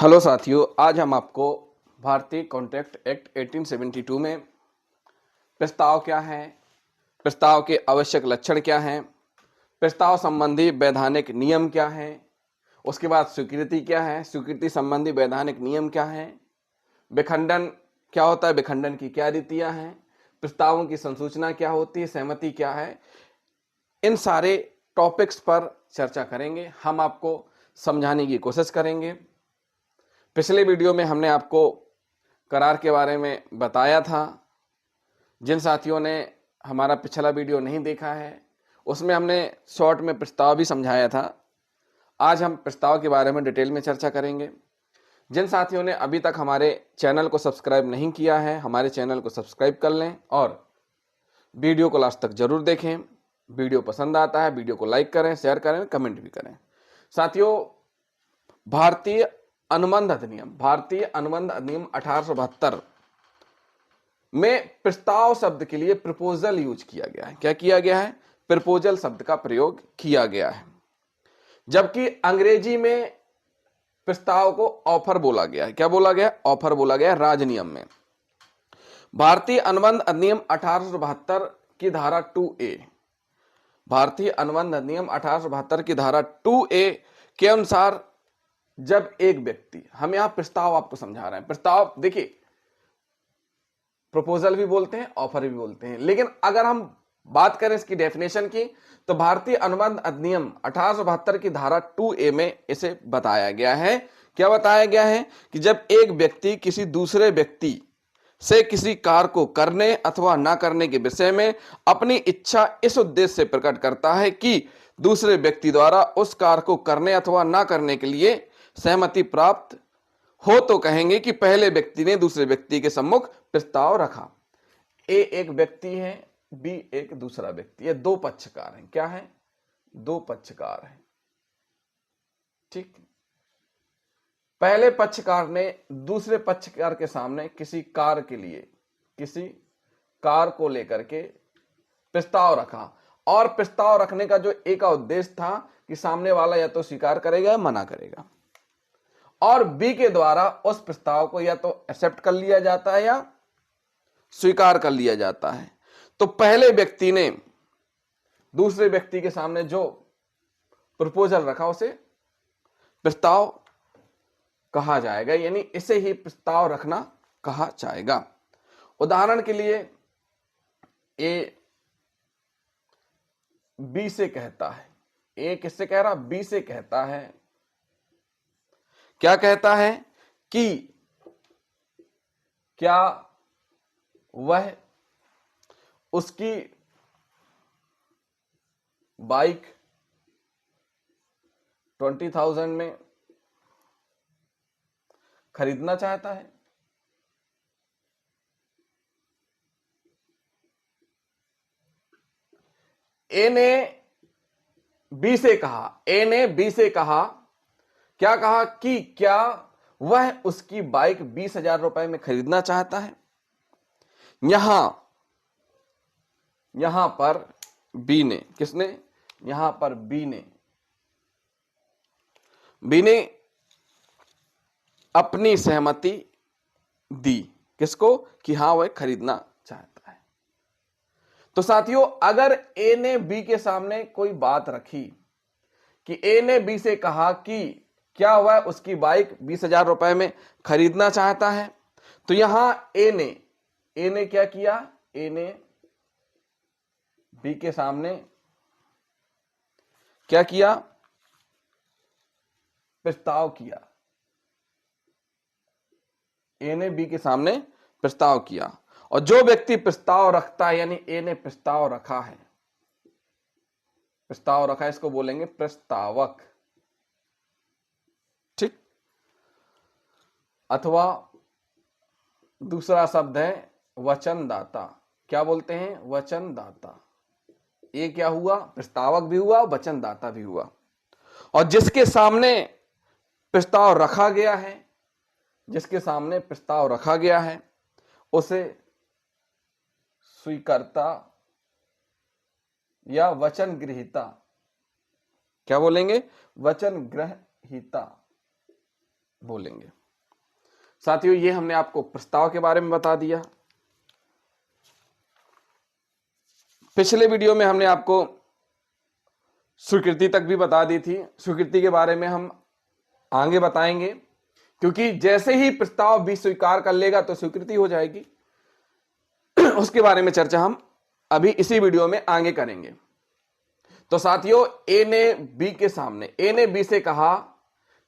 Hello साथियों, आज हम आपको भारतीय कॉन्ट्रैक्ट एक्ट 1872 में प्रस्ताव क्या है, प्रस्ताव के आवश्यक लक्षण क्या हैं, प्रस्ताव संबंधी वैधानिक नियम क्या हैं, उसके बाद स्वीकृति क्या है, स्वीकृति संबंधी वैधानिक नियम क्या है, विखंडन क्या होता है, विखंडन की क्या रीतियां हैं, प्रस्तावों की संसूचना क्या होती है, सहमति क्या है, इन सारे टॉपिक्स पर चर्चा करेंगे। हम आपको समझाने की कोशिश करेंगे। पिछले वीडियो में हमने आपको करार के बारे में बताया था। जिन साथियों ने हमारा पिछला वीडियो नहीं देखा है उसमें हमने शॉर्ट में प्रस्ताव भी समझाया था। आज हम प्रस्ताव के बारे में डिटेल में चर्चा करेंगे। जिन साथियों ने अभी तक हमारे चैनल को सब्सक्राइब नहीं किया है, हमारे चैनल को सब्सक्राइब कर लें और वीडियो को लास्ट तक जरूर देखें। वीडियो पसंद आता है वीडियो को लाइक करें, शेयर करें, कमेंट भी करें। साथियों, भारतीय अनुबंध अधिनियम 1872 में प्रस्ताव शब्द के लिए प्रपोजल यूज किया गया है। क्या किया गया है? प्रपोजल शब्द का प्रयोग किया गया है, जबकि अंग्रेजी में प्रस्ताव को ऑफर बोला गया है। क्या बोला गया? ऑफर बोला गया राजनियम में। भारतीय अनुबंध अधिनियम 1872 की धारा 2A, भारतीय अनुबंध अधिनियम 1872 की धारा 2A के अनुसार जब एक व्यक्ति, हम यहां प्रस्ताव आपको समझा रहे हैं। प्रस्ताव देखिए, प्रपोजल भी बोलते हैं, ऑफर भी बोलते हैं, लेकिन अगर हम बात करें इसकी डेफिनेशन की तो भारतीय अनुबंध अधिनियम 1872 की धारा 2A में इसे बताया गया है। क्या बताया गया है? कि जब एक व्यक्ति किसी दूसरे व्यक्ति से किसी कार्य को करने अथवा ना करने के विषय में अपनी इच्छा इस उद्देश्य से प्रकट करता है कि दूसरे व्यक्ति द्वारा उस कार्य को करने अथवा ना करने के लिए सहमति प्राप्त हो, तो कहेंगे कि पहले व्यक्ति ने दूसरे व्यक्ति के सम्मुख प्रस्ताव रखा। ए एक व्यक्ति है, बी एक दूसरा व्यक्ति है, दो पक्षकार हैं। क्या है? दो पक्षकार हैं। ठीक, पहले पक्षकार ने दूसरे पक्षकार के सामने किसी कार्य के लिए, किसी कार्य को लेकर के प्रस्ताव रखा, और प्रस्ताव रखने का जो एक उद्देश्य था कि सामने वाला या तो स्वीकार करेगा या मना करेगा, और बी के द्वारा उस प्रस्ताव को या तो एक्सेप्ट कर लिया जाता है या स्वीकार कर लिया जाता है। तो पहले व्यक्ति ने दूसरे व्यक्ति के सामने जो प्रपोजल रखा उसे प्रस्ताव कहा जाएगा, यानी इसे ही प्रस्ताव रखना कहा जाएगा। उदाहरण के लिए, ए बी से कहता है, ए किससे कह रहा? बी से कहता है। क्या कहता है? कि क्या वह उसकी बाइक 20,000 में खरीदना चाहता है। ए ने बी से कहा, क्या कहा? कि क्या वह उसकी बाइक 20,000 रुपए में खरीदना चाहता है। यहां पर बी ने, किसने? यहां पर बी ने अपनी सहमति दी। किसको? कि हां वह खरीदना चाहता है। तो साथियों, अगर ए ने बी के सामने कोई बात रखी कि ए ने बी से कहा कि क्या वह उसकी बाइक 20,000 रुपए में खरीदना चाहता है, तो यहां ए ने क्या किया? ए ने बी के सामने क्या किया? प्रस्ताव किया। ए ने बी के सामने प्रस्ताव किया, और जो व्यक्ति प्रस्ताव रखता है, यानी ए ने प्रस्ताव रखा है, इसको बोलेंगे प्रस्तावक। ठीक, अथवा दूसरा शब्द है वचनदाता। क्या बोलते हैं? वचनदाता। ये क्या हुआ? प्रस्तावक भी हुआ, वचनदाता भी हुआ। और जिसके सामने प्रस्ताव रखा गया है, उसे स्वीकर्ता या वचन ग्रहीता, क्या बोलेंगे? वचन ग्रहीता बोलेंगे। साथियों, ये हमने आपको प्रस्ताव के बारे में बता दिया। पिछले वीडियो में हमने आपको स्वीकृति तक भी बता दी थी। स्वीकृति के बारे में हम आगे बताएंगे, क्योंकि जैसे ही प्रस्ताव बी स्वीकार कर लेगा तो स्वीकृति हो जाएगी। उसके बारे में चर्चा हम अभी इसी वीडियो में आगे करेंगे। तो साथियों, ए ने बी से कहा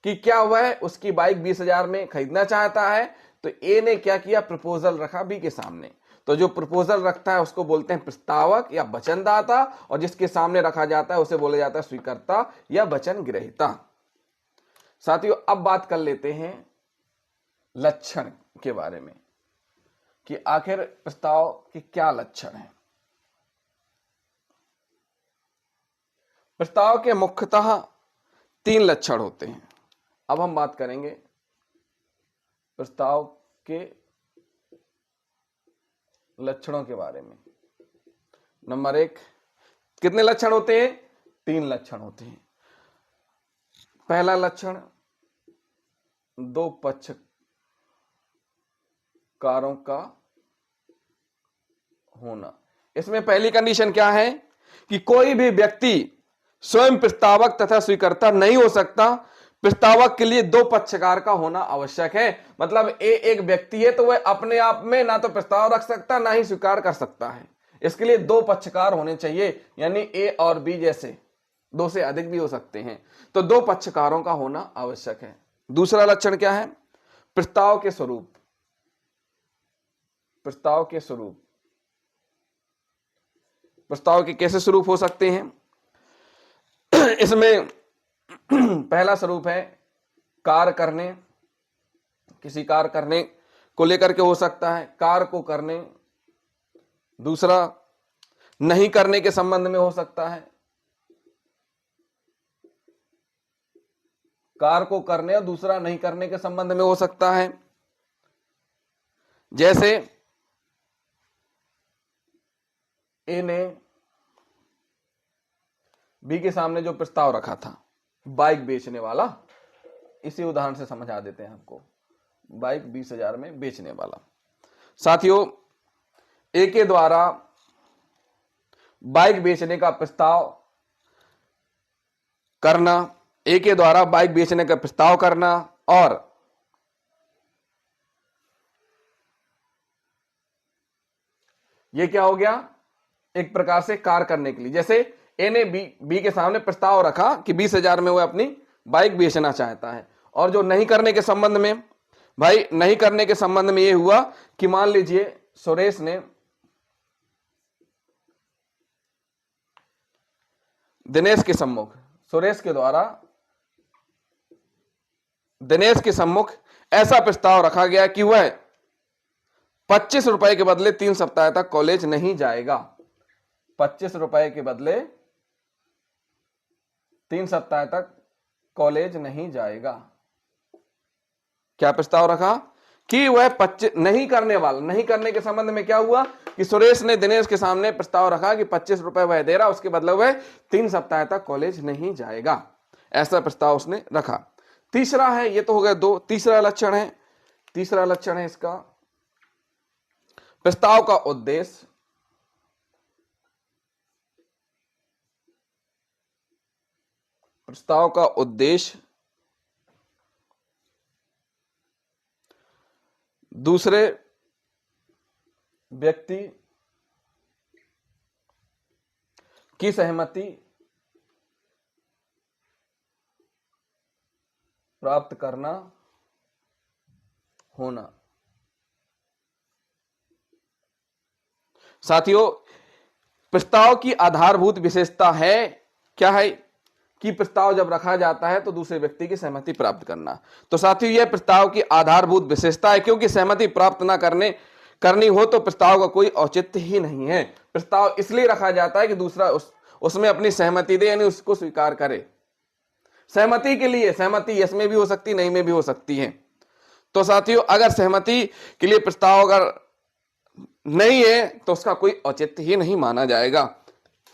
कि क्या वह उसकी बाइक 20,000 में खरीदना चाहता है। तो ए ने क्या किया, प्रपोजल रखा बी के सामने। तो जो प्रपोजल रखता है उसको बोलते हैं प्रस्तावक या वचनदाता, और जिसके सामने रखा जाता है उसे बोला जाता है स्वीकर्ता या वचन ग्रहीता। साथियों, अब बात कर लेते हैं लक्षण के बारे में कि आखिर प्रस्ताव के क्या लक्षण हैं। प्रस्ताव के मुख्यतः 3 लक्षण होते हैं। अब हम बात करेंगे प्रस्ताव के लक्षणों के बारे में। नंबर 1, कितने लक्षण होते हैं? 3 लक्षण होते हैं। पहला लक्षण, 2 पक्षकारों का होना। इसमें पहली कंडीशन क्या है कि कोई भी व्यक्ति स्वयं प्रस्तावक तथा स्वीकर्ता नहीं हो सकता। प्रस्तावक के लिए 2 पक्षकार का होना आवश्यक है। मतलब ए एक व्यक्ति है तो वह अपने आप में ना तो प्रस्ताव रख सकता ना ही स्वीकार कर सकता है। इसके लिए 2 पक्षकार होने चाहिए, यानी ए और बी जैसे 2 से अधिक भी हो सकते हैं। तो 2 पक्षकारों का होना आवश्यक है। दूसरा लक्षण क्या है? प्रस्ताव के स्वरूप। प्रस्ताव के स्वरूप, प्रस्ताव के कैसे स्वरूप हो सकते हैं? इसमें पहला स्वरूप है कार्य करने, किसी कार्य करने को लेकर के हो सकता है, कार्य को करने। दूसरा नहीं करने के संबंध में हो सकता है, कार्य को करने, और दूसरा नहीं करने के संबंध में हो सकता है। जैसे ए ने बी के सामने जो प्रस्ताव रखा था बाइक बेचने वाला, इसी उदाहरण से समझा देते हैं आपको। बाइक 20,000 में बेचने वाला। साथियों, ए के द्वारा बाइक बेचने का प्रस्ताव करना, ए के द्वारा बाइक बेचने का प्रस्ताव करना और ये क्या हो गया, एक प्रकार से कार्य करने के लिए। जैसे ए ने बी के सामने प्रस्ताव रखा कि 20,000 में वह अपनी बाइक बेचना चाहता है। और जो नहीं करने के संबंध में, भाई नहीं करने के संबंध में ये हुआ कि मान लीजिए सुरेश ने दिनेश के सम्मुख, सुरेश के द्वारा दिनेश के सम्मुख ऐसा प्रस्ताव रखा गया कि वह 25 रुपए के बदले 3 सप्ताह तक कॉलेज नहीं जाएगा। 25 रुपए के बदले 3 सप्ताह तक कॉलेज नहीं जाएगा। क्या प्रस्ताव रखा कि वह 25 नहीं करने वाला। नहीं करने के संबंध में क्या हुआ कि सुरेश ने दिनेश के सामने प्रस्ताव रखा कि 25 रुपए वह दे रहा, उसके बदले वह 3 सप्ताह तक कॉलेज नहीं जाएगा। ऐसा प्रस्ताव उसने रखा। तीसरा है, ये तो हो गया 2। तीसरा लक्षण है इसका प्रस्ताव का उद्देश्य। प्रस्ताव का उद्देश्य दूसरे व्यक्ति की सहमति प्राप्त करना होना। साथियों, प्रस्ताव की आधारभूत विशेषता है क्या है कि प्रस्ताव जब रखा जाता है तो दूसरे व्यक्ति की सहमति प्राप्त करना। तो साथियों, यह प्रस्ताव की आधारभूत विशेषता है, क्योंकि सहमति प्राप्त ना करनी हो तो प्रस्ताव का कोई औचित्य ही नहीं है। प्रस्ताव इसलिए रखा जाता है कि दूसरा उसमें अपनी सहमति दे, यानी उसको स्वीकार करे। सहमति के लिए, सहमति यस में भी हो सकती, नहीं में भी हो सकती है। तो साथियों, अगर सहमति के लिए प्रस्ताव अगर नहीं है तो उसका कोई औचित्य ही नहीं माना जाएगा।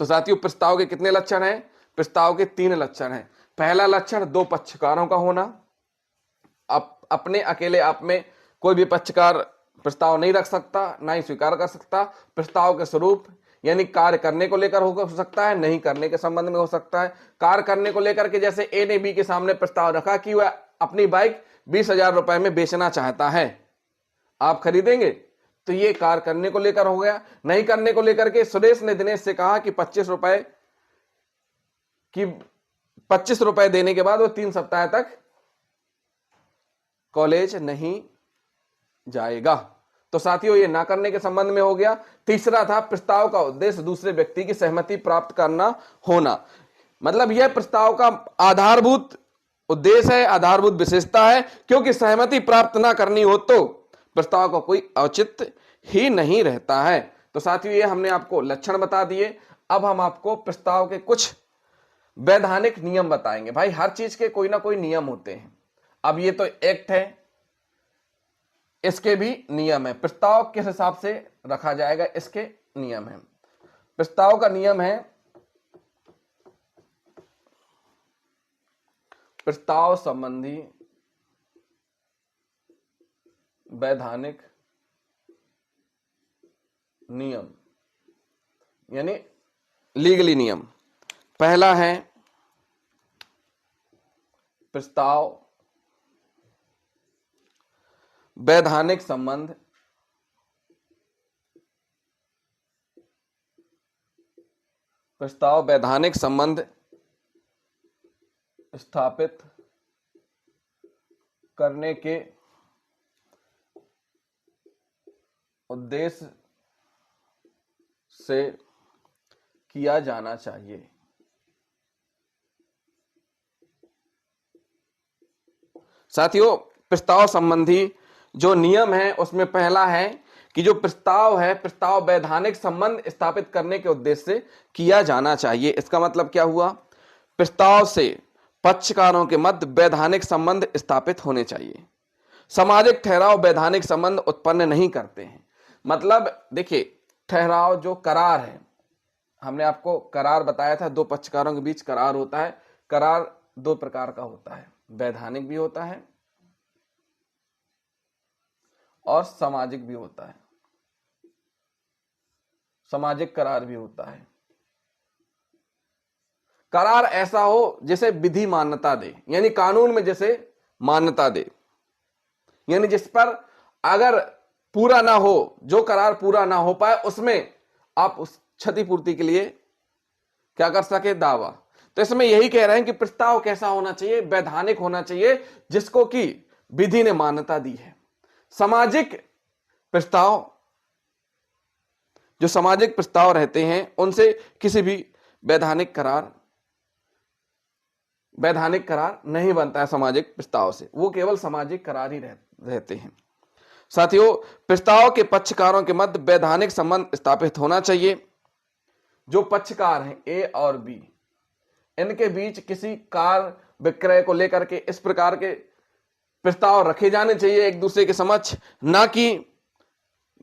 तो साथियों, प्रस्ताव के कितने लक्षण हैं? प्रस्ताव के 3 लक्षण हैं। पहला लक्षण 2 पक्षकारों का होना। अपने अकेले आप में कोई भी पक्षकार प्रस्ताव नहीं रख सकता, ना ही स्वीकार कर सकता। प्रस्ताव के स्वरूप यानी कार्य करने को लेकर हो सकता है, नहीं करने के संबंध में हो सकता है। कार्य करने को लेकर के जैसे ए ने बी के सामने प्रस्ताव रखा कि वह अपनी बाइक 20,000 रुपए में बेचना चाहता है, आप खरीदेंगे, तो ये कार्य करने को लेकर हो गया। नहीं करने को लेकर के सुरेश ने दिनेश से कहा कि 25 रुपए देने के बाद वो 3 सप्ताह तक कॉलेज नहीं जाएगा, तो साथियों ये ना करने के संबंध में हो गया। तीसरा था प्रस्ताव का उद्देश्य दूसरे व्यक्ति की सहमति प्राप्त करना होना, मतलब यह प्रस्ताव का आधारभूत उद्देश्य है, आधारभूत विशेषता है, क्योंकि सहमति प्राप्त ना करनी हो तो प्रस्ताव का कोई औचित्य ही नहीं रहता है। तो साथियों ये हमने आपको लक्षण बता दिए। अब हम आपको प्रस्ताव के कुछ वैधानिक नियम बताएंगे। भाई हर चीज के कोई ना कोई नियम होते हैं। अब ये तो एक्ट है, इसके भी नियम है। प्रस्ताव किस हिसाब से रखा जाएगा, इसके नियम है। प्रस्ताव का नियम है, प्रस्ताव संबंधी वैधानिक नियम यानी लीगली नियम। पहला है प्रस्ताव वैधानिक संबंध स्थापित करने के उद्देश्य से किया जाना चाहिए। साथियों प्रस्ताव संबंधी जो नियम है उसमें पहला है कि जो प्रस्ताव है, प्रस्ताव वैधानिक संबंध स्थापित करने के उद्देश्य से किया जाना चाहिए। इसका मतलब क्या हुआ, प्रस्ताव से पक्षकारों के मध्य वैधानिक संबंध स्थापित होने चाहिए। सामाजिक ठहराव वैधानिक संबंध उत्पन्न नहीं करते हैं। मतलब देखिए ठहराव जो करार है, हमने आपको करार बताया था, 2 पक्षकारों के बीच करार होता है। करार 2 प्रकार का होता है, वैधानिक भी होता है और सामाजिक भी होता है। सामाजिक करार भी होता है। करार ऐसा हो जिसे विधि मान्यता दे, यानी कानून में जैसे मान्यता दे, यानी जिस पर अगर पूरा ना हो, जो करार पूरा ना हो पाए, उसमें आप उस क्षतिपूर्ति के लिए क्या कर सके, दावा। तो इसमें यही कह रहे हैं कि प्रस्ताव कैसा होना चाहिए, वैधानिक होना चाहिए, जिसको कि विधि ने मान्यता दी है। सामाजिक प्रस्ताव, जो सामाजिक प्रस्ताव रहते हैं उनसे किसी भी वैधानिक करार नहीं बनता है। सामाजिक प्रस्ताव से वो केवल सामाजिक करार ही रहते हैं। साथियों प्रस्ताव के पक्षकारों के मध्य वैधानिक संबंध स्थापित होना चाहिए। जो पक्षकार हैं ए और बी, इनके बीच किसी कार विक्रय को लेकर के इस प्रकार के प्रस्ताव रखे जाने चाहिए एक दूसरे के समक्ष, ना कि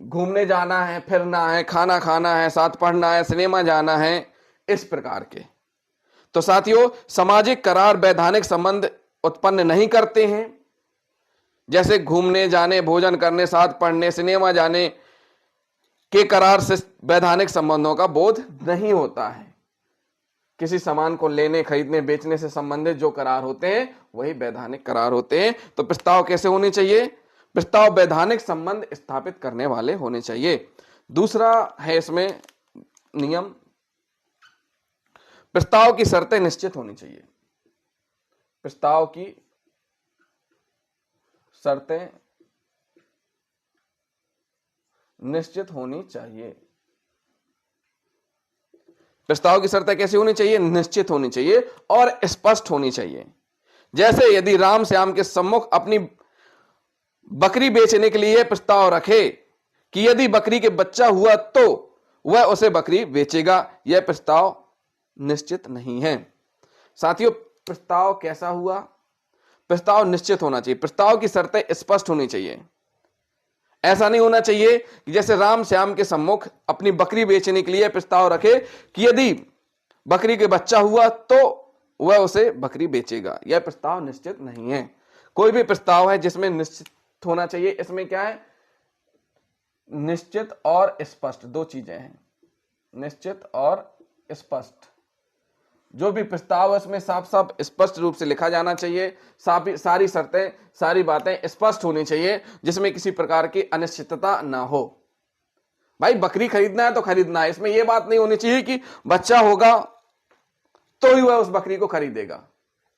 घूमने जाना है, फिरना है, खाना खाना है, साथ पढ़ना है, सिनेमा जाना है, इस प्रकार के। तो साथियों सामाजिक करार वैधानिक संबंध उत्पन्न नहीं करते हैं। जैसे घूमने जाने, भोजन करने, साथ पढ़ने, सिनेमा जाने के करार से वैधानिक संबंधों का बोध नहीं होता है। किसी सामान को लेने, खरीदने, बेचने से संबंधित जो करार होते हैं वही वैधानिक करार होते हैं। तो प्रस्ताव कैसे होने चाहिए, प्रस्ताव वैधानिक संबंध स्थापित करने वाले होने चाहिए। दूसरा है इसमें नियम, प्रस्ताव की शर्तें निश्चित होनी चाहिए। प्रस्ताव की शर्तें निश्चित होनी चाहिए। प्रस्ताव की शर्तें कैसी होनी चाहिए, निश्चित होनी चाहिए और स्पष्ट होनी चाहिए। जैसे यदि राम श्याम के सम्मुख अपनी बकरी बेचने के लिए प्रस्ताव रखे कि यदि बकरी के बच्चा हुआ तो वह उसे बकरी बेचेगा, यह प्रस्ताव निश्चित नहीं है। साथियों प्रस्ताव कैसा हुआ, प्रस्ताव निश्चित होना चाहिए। प्रस्ताव की शर्तें स्पष्ट होनी चाहिए। ऐसा नहीं होना चाहिए कि जैसे राम श्याम के सम्मुख अपनी बकरी बेचने के लिए प्रस्ताव रखे कि यदि बकरी के बच्चा हुआ तो वह उसे बकरी बेचेगा, यह प्रस्ताव निश्चित नहीं है। कोई भी प्रस्ताव है जिसमें निश्चित होना चाहिए, इसमें क्या है, निश्चित और स्पष्ट, दो चीजें हैं, निश्चित और स्पष्ट। जो भी प्रस्ताव है उसमें साफ साफ स्पष्ट रूप से लिखा जाना चाहिए, सारी शर्तें, सारी बातें स्पष्ट होनी चाहिए, जिसमें किसी प्रकार की अनिश्चितता ना हो। भाई बकरी खरीदना है तो खरीदना है, इसमें यह बात नहीं होनी चाहिए कि बच्चा होगा तो ही वह उस बकरी को खरीदेगा,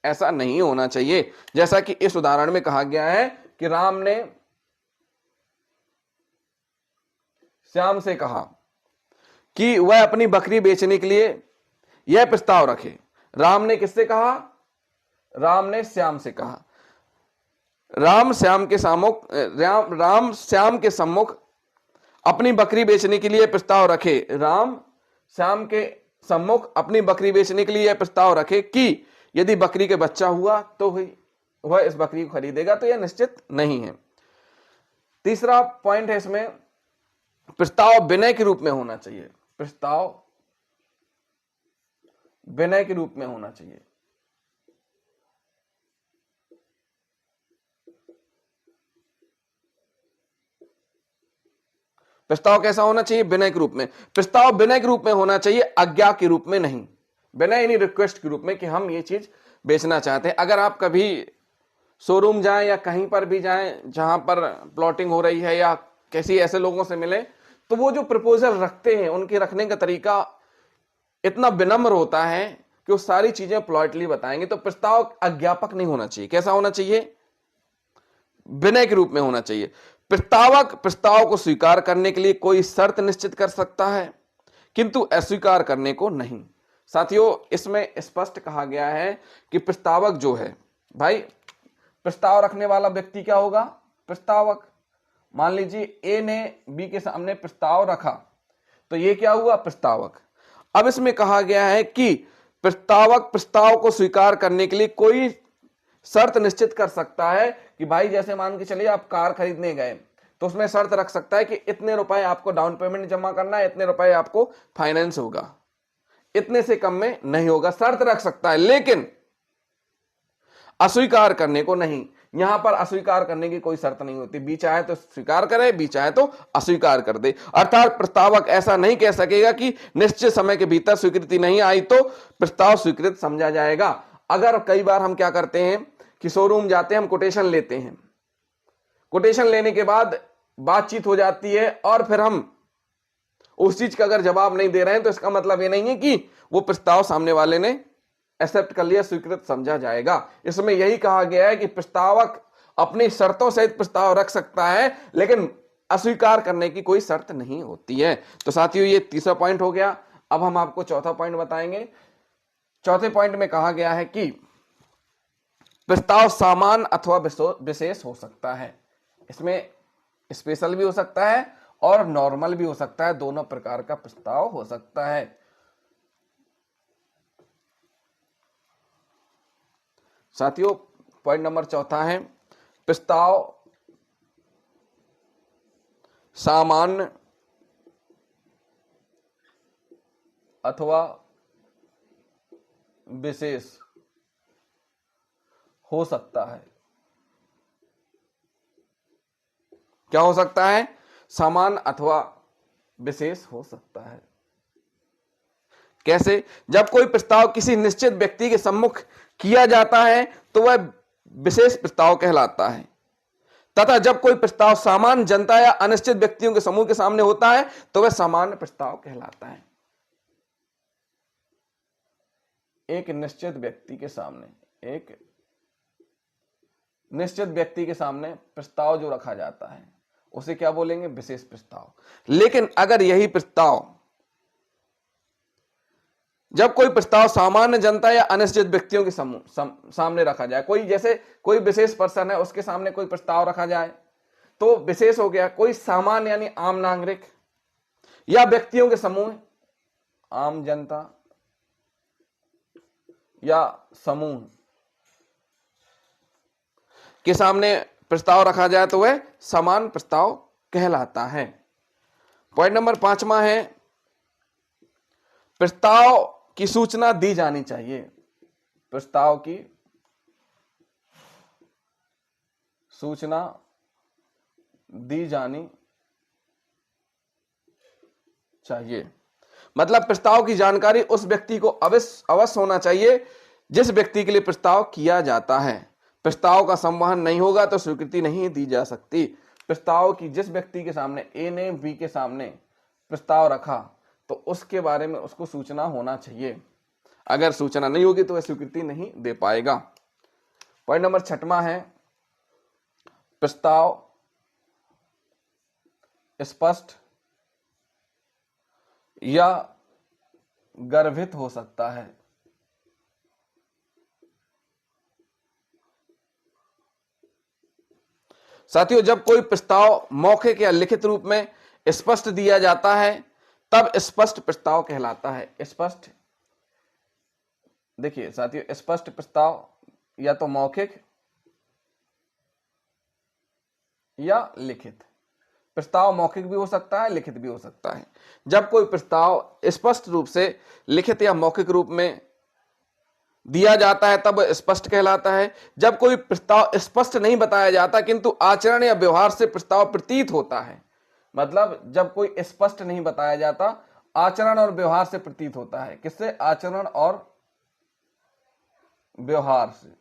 ऐसा नहीं होना चाहिए। जैसा कि इस उदाहरण में कहा गया है कि राम ने श्याम से कहा कि वह अपनी बकरी बेचने के लिए यह प्रस्ताव रखे। राम ने किससे कहा? राम ने श्याम से कहा। राम श्याम के सम्मुख अपनी बकरी बेचने के लिए प्रस्ताव रखे। राम श्याम के सम्मुख अपनी बकरी बेचने के लिए यह प्रस्ताव रखे कि यदि बकरी के बच्चा हुआ तो वह इस बकरी को खरीदेगा, तो यह निश्चित नहीं है। तीसरा पॉइंट है इसमें, प्रस्ताव विनय के रूप में होना चाहिए। प्रस्ताव विनय के रूप में होना चाहिए। प्रस्ताव कैसा होना चाहिए? विनय के रूप में। प्रस्ताव विनय के रूप में होना चाहिए, आज्ञा के रूप में नहीं। विनय यानी रिक्वेस्ट के रूप में कि हम ये चीज बेचना चाहते हैं। अगर आप कभी शोरूम जाएं या कहीं पर भी जाएं जहां पर प्लॉटिंग हो रही है या किसी ऐसे लोगों से मिले, तो वो जो प्रपोजल रखते हैं उनके रखने का तरीका इतना विनम्र होता है कि वो सारी चीजें पोलाइटली बताएंगे। तो प्रस्ताव अज्ञापक नहीं होना चाहिए। कैसा होना चाहिए? विनय के रूप में होना चाहिए। प्रस्तावक प्रस्ताव को स्वीकार करने के लिए कोई शर्त निश्चित कर सकता है, किंतु अस्वीकार करने को नहीं। साथियों, इसमें स्पष्ट कहा गया है कि प्रस्तावक जो है, भाई प्रस्ताव रखने वाला व्यक्ति क्या होगा? प्रस्तावक। मान लीजिए ए ने बी के सामने प्रस्ताव रखा, तो ये क्या हुआ? प्रस्तावक। अब इसमें कहा गया है कि प्रस्तावक प्रस्ताव को स्वीकार करने के लिए कोई शर्त निश्चित कर सकता है कि भाई जैसे मान के चलिए आप कार खरीदने गए, तो उसमें शर्त रख सकता है कि इतने रुपए आपको डाउन पेमेंट जमा करना है, इतने रुपए आपको फाइनेंस होगा, इतने से कम में नहीं होगा, शर्त रख सकता है, लेकिन अस्वीकार करने को नहीं। यहां पर अस्वीकार करने की कोई शर्त नहीं होती। बी चाहे तो स्वीकार करे, बी चाहे तो अस्वीकार कर दे। अर्थात प्रस्तावक ऐसा नहीं कह सकेगा कि निश्चित समय के भीतर स्वीकृति नहीं आई तो प्रस्ताव स्वीकृत समझा जाएगा। अगर कई बार हम क्या करते हैं कि शोरूम जाते हैं, हम कोटेशन लेते हैं, कोटेशन लेने के बाद बातचीत हो जाती है और फिर हम उस चीज का अगर जवाब नहीं दे रहे हैं, तो इसका मतलब ये नहीं है कि वो प्रस्ताव सामने वाले ने एक्सेप्ट कर लिया, स्वीकृत समझा जाएगा। इसमें यही कहा गया है कि प्रस्तावक अपनी शर्तों सहित प्रस्ताव रख सकता है, लेकिन अस्वीकार करने की कोई शर्त नहीं होती है। तो साथियों, ये तीसरा पॉइंट हो गया। अब हम आपको चौथा पॉइंट बताएंगे। चौथे पॉइंट में कहा गया है कि प्रस्ताव सामान्य अथवा विशेष हो सकता है। इसमें स्पेशल भी हो सकता है और नॉर्मल भी हो सकता है, दोनों प्रकार का प्रस्ताव हो सकता है। साथियों, पॉइंट नंबर चौथा है, प्रस्ताव सामान्य अथवा विशेष हो सकता है। क्या हो सकता है? सामान्य अथवा विशेष हो सकता है। कैसे? जब कोई प्रस्ताव किसी निश्चित व्यक्ति के सम्मुख किया जाता है तो वह विशेष प्रस्ताव कहलाता है, तथा जब कोई प्रस्ताव सामान्य जनता या अनिश्चित व्यक्तियों के समूह के सामने होता है तो वह सामान्य प्रस्ताव कहलाता है। एक निश्चित व्यक्ति के सामने प्रस्ताव जो रखा जाता है उसे क्या बोलेंगे? विशेष प्रस्ताव। लेकिन अगर यही प्रस्ताव, जब कोई प्रस्ताव सामान्य जनता या अनिश्चित व्यक्तियों के सामने रखा जाए, कोई विशेष पर्सन है उसके सामने कोई प्रस्ताव रखा जाए तो विशेष हो गया। कोई सामान्य यानी आम नागरिक या व्यक्तियों के समूह, आम जनता या समूह के सामने प्रस्ताव रखा जाए तो वह समान प्रस्ताव कहलाता है। पॉइंट नंबर 5वां है, प्रस्ताव की सूचना दी जानी चाहिए। प्रस्ताव की सूचना दी जानी चाहिए। मतलब प्रस्ताव की जानकारी उस व्यक्ति को अवश्य होना चाहिए जिस व्यक्ति के लिए प्रस्ताव किया जाता है। प्रस्ताव का संवहन नहीं होगा तो स्वीकृति नहीं दी जा सकती। प्रस्ताव की जिस व्यक्ति के सामने ए ने बी के सामने प्रस्ताव रखा तो उसके बारे में उसको सूचना होना चाहिए। अगर सूचना नहीं होगी तो वह स्वीकृति नहीं दे पाएगा। पॉइंट नंबर 6वां है, प्रस्ताव स्पष्ट या गर्भित हो सकता है। साथियों, जब कोई प्रस्ताव मौखिक या लिखित रूप में स्पष्ट दिया जाता है तब स्पष्ट प्रस्ताव कहलाता है। स्पष्ट, देखिए साथियों, स्पष्ट प्रस्ताव या तो मौखिक या लिखित। प्रस्ताव मौखिक भी हो सकता है, लिखित भी हो सकता है। जब कोई प्रस्ताव स्पष्ट रूप से लिखित या मौखिक रूप में दिया जाता है तब स्पष्ट कहलाता है। जब कोई प्रस्ताव स्पष्ट नहीं बताया जाता किंतु आचरण या व्यवहार से प्रस्ताव प्रतीत होता है, मतलब जब कोई स्पष्ट नहीं बताया जाता, आचरण और व्यवहार से प्रतीत होता है। किससे? आचरण और व्यवहार से।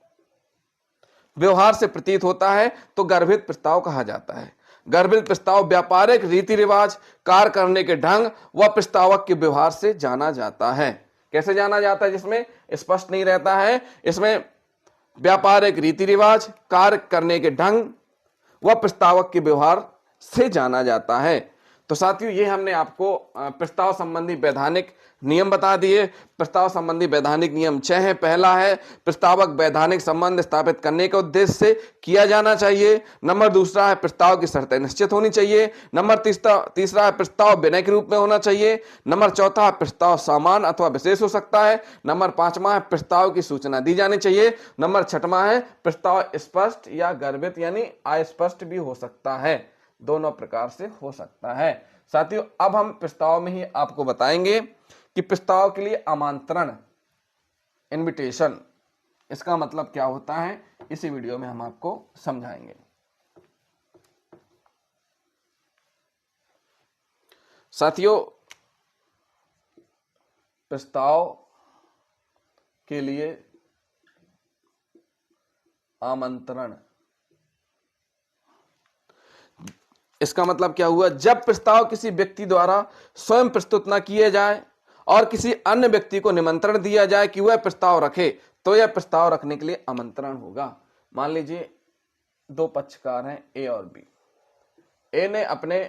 व्यवहार से प्रतीत होता है तो गर्भित प्रस्ताव कहा जाता है। गर्भित प्रस्ताव व्यापारिक रीति रिवाज, कार्य करने के ढंग व प्रस्तावक के व्यवहार से जाना जाता है। कैसे जाना जाता है? जिसमें स्पष्ट नहीं रहता है, इसमें व्यापारिक रीति रिवाज, कार्य करने के ढंग व प्रस्तावक के व्यवहार से जाना जाता है। तो साथियों, ये हमने आपको प्रस्ताव संबंधी वैधानिक नियम बता दिए। प्रस्ताव संबंधी वैधानिक नियम 6 है। पहला है, प्रस्तावक वैधानिक संबंध स्थापित करने के उद्देश्य से किया जाना चाहिए। नंबर दूसरा है, प्रस्ताव की शर्तें निश्चित होनी चाहिए। नंबर तीसरा है, प्रस्ताव विनय के रूप में होना चाहिए। नंबर चौथा है, प्रस्ताव सामान्य अथवा विशेष हो सकता है। नंबर 5वां है, प्रस्ताव की सूचना दी जानी चाहिए। नंबर 6वां है, प्रस्ताव स्पष्ट या गर्भित यानी अस्पष्ट भी हो सकता है। दोनों प्रकार से हो सकता है। साथियों, अब हम प्रस्ताव में ही आपको बताएंगे कि प्रस्ताव के लिए आमंत्रण, इनविटेशन, इसका मतलब क्या होता है। इसी वीडियो में हम आपको समझाएंगे। साथियों, प्रस्ताव के लिए आमंत्रण, इसका मतलब क्या हुआ? जब प्रस्ताव किसी व्यक्ति द्वारा स्वयं प्रस्तुत न किए जाए और किसी अन्य व्यक्ति को निमंत्रण दिया जाए कि वह प्रस्ताव रखे तो यह प्रस्ताव रखने के लिए आमंत्रण होगा। मान लीजिए दो पक्षकार हैं, ए और बी। ए ने अपने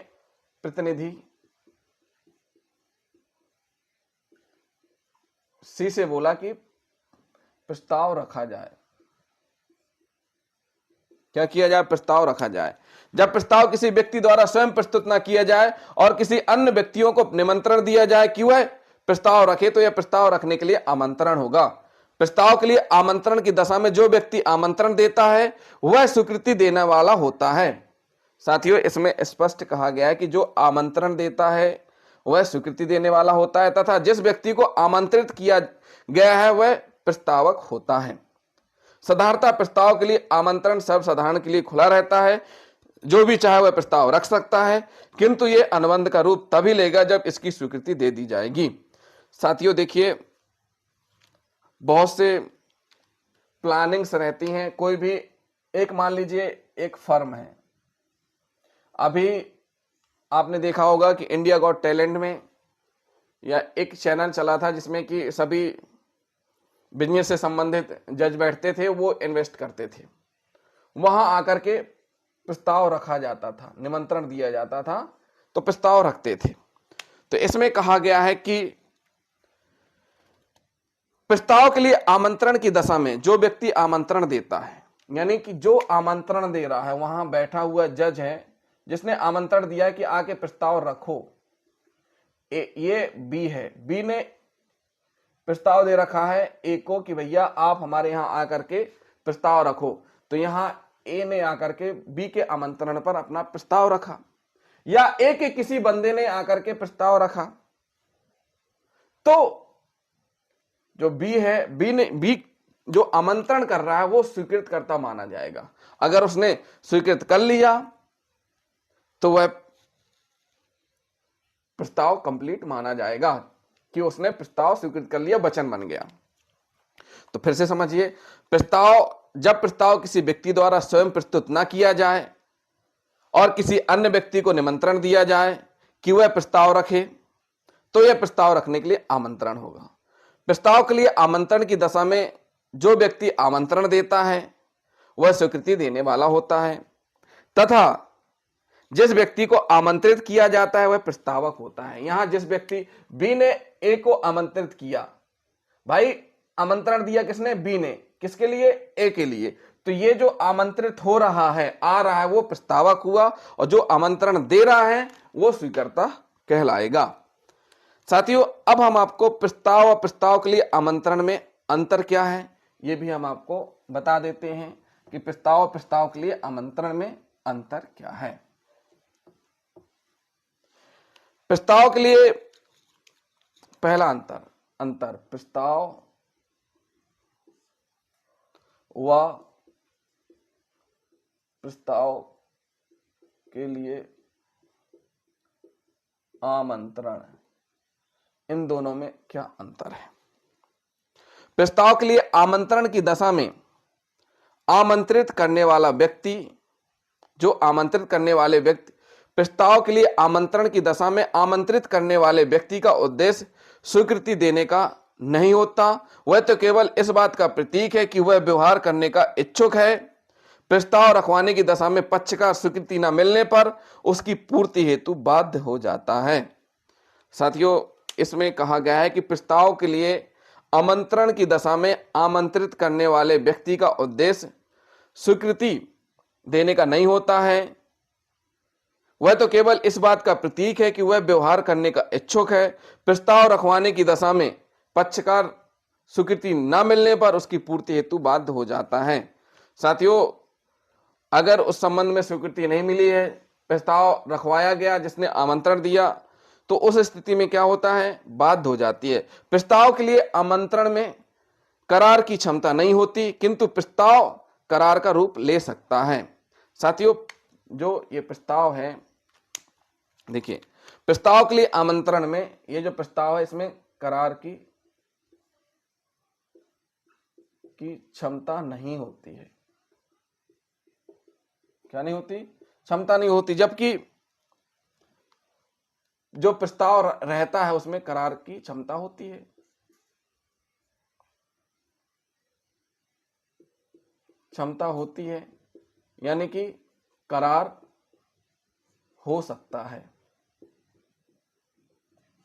प्रतिनिधि सी से बोला कि प्रस्ताव रखा जाए। क्या किया जाए? प्रस्ताव रखा जाए। जब प्रस्ताव किसी व्यक्ति द्वारा स्वयं प्रस्तुत न किया जाए और किसी अन्य व्यक्तियों को निमंत्रण दिया जाए कि वह प्रस्ताव रखे तो यह प्रस्ताव रखने के लिए आमंत्रण होगा। प्रस्ताव के लिए आमंत्रण की दशा में जो व्यक्ति आमंत्रण देता है वह स्वीकृति देने वाला होता है। साथियों, इसमें स्पष्ट कहा गया है कि जो आमंत्रण देता है वह स्वीकृति देने वाला होता है तथा जिस व्यक्ति को आमंत्रित किया गया है वह प्रस्तावक होता है। साधारणतः प्रस्ताव के लिए आमंत्रण सर्वसाधारण के लिए खुला रहता है। जो भी चाहे वह प्रस्ताव रख सकता है, किंतु यह अनुबंध का रूप तभी लेगा जब इसकी स्वीकृति दे दी जाएगी। साथियों देखिए, बहुत से प्लानिंग्स रहती हैं। कोई भी एक, मान लीजिए एक फर्म है। अभी आपने देखा होगा कि इंडिया गॉट टैलेंट में या एक चैनल चला था जिसमें कि सभी बिजनेस से संबंधित जज बैठते थे, वो इन्वेस्ट करते थे। वहां आकर के प्रस्ताव रखा जाता था, निमंत्रण दिया जाता था तो प्रस्ताव रखते थे। तो इसमें कहा गया है कि प्रस्ताव के लिए आमंत्रण की दशा में जो व्यक्ति आमंत्रण देता है, यानी कि जो आमंत्रण दे रहा है, वहां बैठा हुआ जज है जिसने आमंत्रण दिया है कि आके प्रस्ताव रखो, ये बी है। बी ने प्रस्ताव दे रखा है ए को कि भैया आप हमारे यहां आकर के प्रस्ताव रखो। तो यहां ए ने आकर के बी के आमंत्रण पर अपना प्रस्ताव रखा, या ए के किसी बंदे ने आकर के प्रस्ताव रखा। तो जो बी है, बी जो आमंत्रण कर रहा है वो स्वीकृतकर्ता माना जाएगा। अगर उसने स्वीकृत कर लिया तो वह प्रस्ताव कंप्लीट माना जाएगा कि उसने प्रस्ताव स्वीकृत कर लिया, वचन बन गया। तो फिर से समझिए, जब प्रस्ताव किसी व्यक्ति द्वारा स्वयं प्रस्तुत ना किया जाए और किसी अन्य व्यक्ति को निमंत्रण दिया जाए कि वह प्रस्ताव रखे, तो यह प्रस्ताव रखने के लिए आमंत्रण होगा। प्रस्ताव के लिए आमंत्रण की दशा में जो व्यक्ति आमंत्रण देता है वह स्वीकृति देने वाला होता है, तथा जिस व्यक्ति को आमंत्रित किया जाता है वह प्रस्तावक होता है। यहां जिस व्यक्ति बी ने ए को आमंत्रित किया, भाई आमंत्रण दिया किसने? बी ने। किसके लिए? ए के लिए। तो ये जो आमंत्रित हो रहा है, आ रहा है, वो प्रस्तावक हुआ, और जो आमंत्रण दे रहा है वो स्वीकर्ता कहलाएगा। साथियों, अब हम आपको प्रस्ताव और प्रस्ताव के लिए आमंत्रण में अंतर क्या है ये भी हम आपको बता देते हैं कि प्रस्ताव और प्रस्ताव के लिए आमंत्रण में अंतर क्या है। प्रस्ताव के लिए पहला अंतर प्रस्ताव व प्रस्ताव के लिए आमंत्रण, इन दोनों में क्या अंतर है? प्रस्ताव के लिए आमंत्रण की दशा में आमंत्रित करने वाला व्यक्ति, जो आमंत्रित करने वाले व्यक्ति, प्रस्ताव के लिए आमंत्रण की दशा में आमंत्रित करने वाले व्यक्ति का उद्देश्य स्वीकृति देने का नहीं होता, वह तो केवल इस बात का प्रतीक है कि वह व्यवहार करने का इच्छुक है। प्रस्ताव रखवाने की दशा में पक्षकार स्वीकृति न मिलने पर उसकी पूर्ति हेतु बाध्य हो जाता है। साथियों, इसमें कहा गया है कि प्रस्ताव के लिए आमंत्रण की दशा में आमंत्रित करने वाले व्यक्ति का उद्देश्य स्वीकृति देने का नहीं होता है, वह तो केवल इस बात का प्रतीक है कि वह व्यवहार करने का इच्छुक है। प्रस्ताव रखवाने की दशा में पक्षकार स्वीकृति न मिलने पर उसकी पूर्ति हेतु बाध्य हो जाता है। साथियों, अगर उस संबंध में स्वीकृति नहीं मिली है, प्रस्ताव रखवाया गया, जिसने आमंत्रण दिया, तो उस स्थिति में क्या होता है? बाध्य हो जाती है। प्रस्ताव के लिए आमंत्रण में करार की क्षमता नहीं होती, किंतु प्रस्ताव करार का रूप ले सकता है। साथियों, जो ये प्रस्ताव है, देखिए, प्रस्ताव के लिए आमंत्रण में ये जो प्रस्ताव है इसमें करार की क्षमता नहीं होती है। क्या नहीं होती? क्षमता नहीं होती। जबकि जो प्रस्ताव रहता है उसमें करार की क्षमता होती है। क्षमता होती है, यानी कि करार हो सकता है।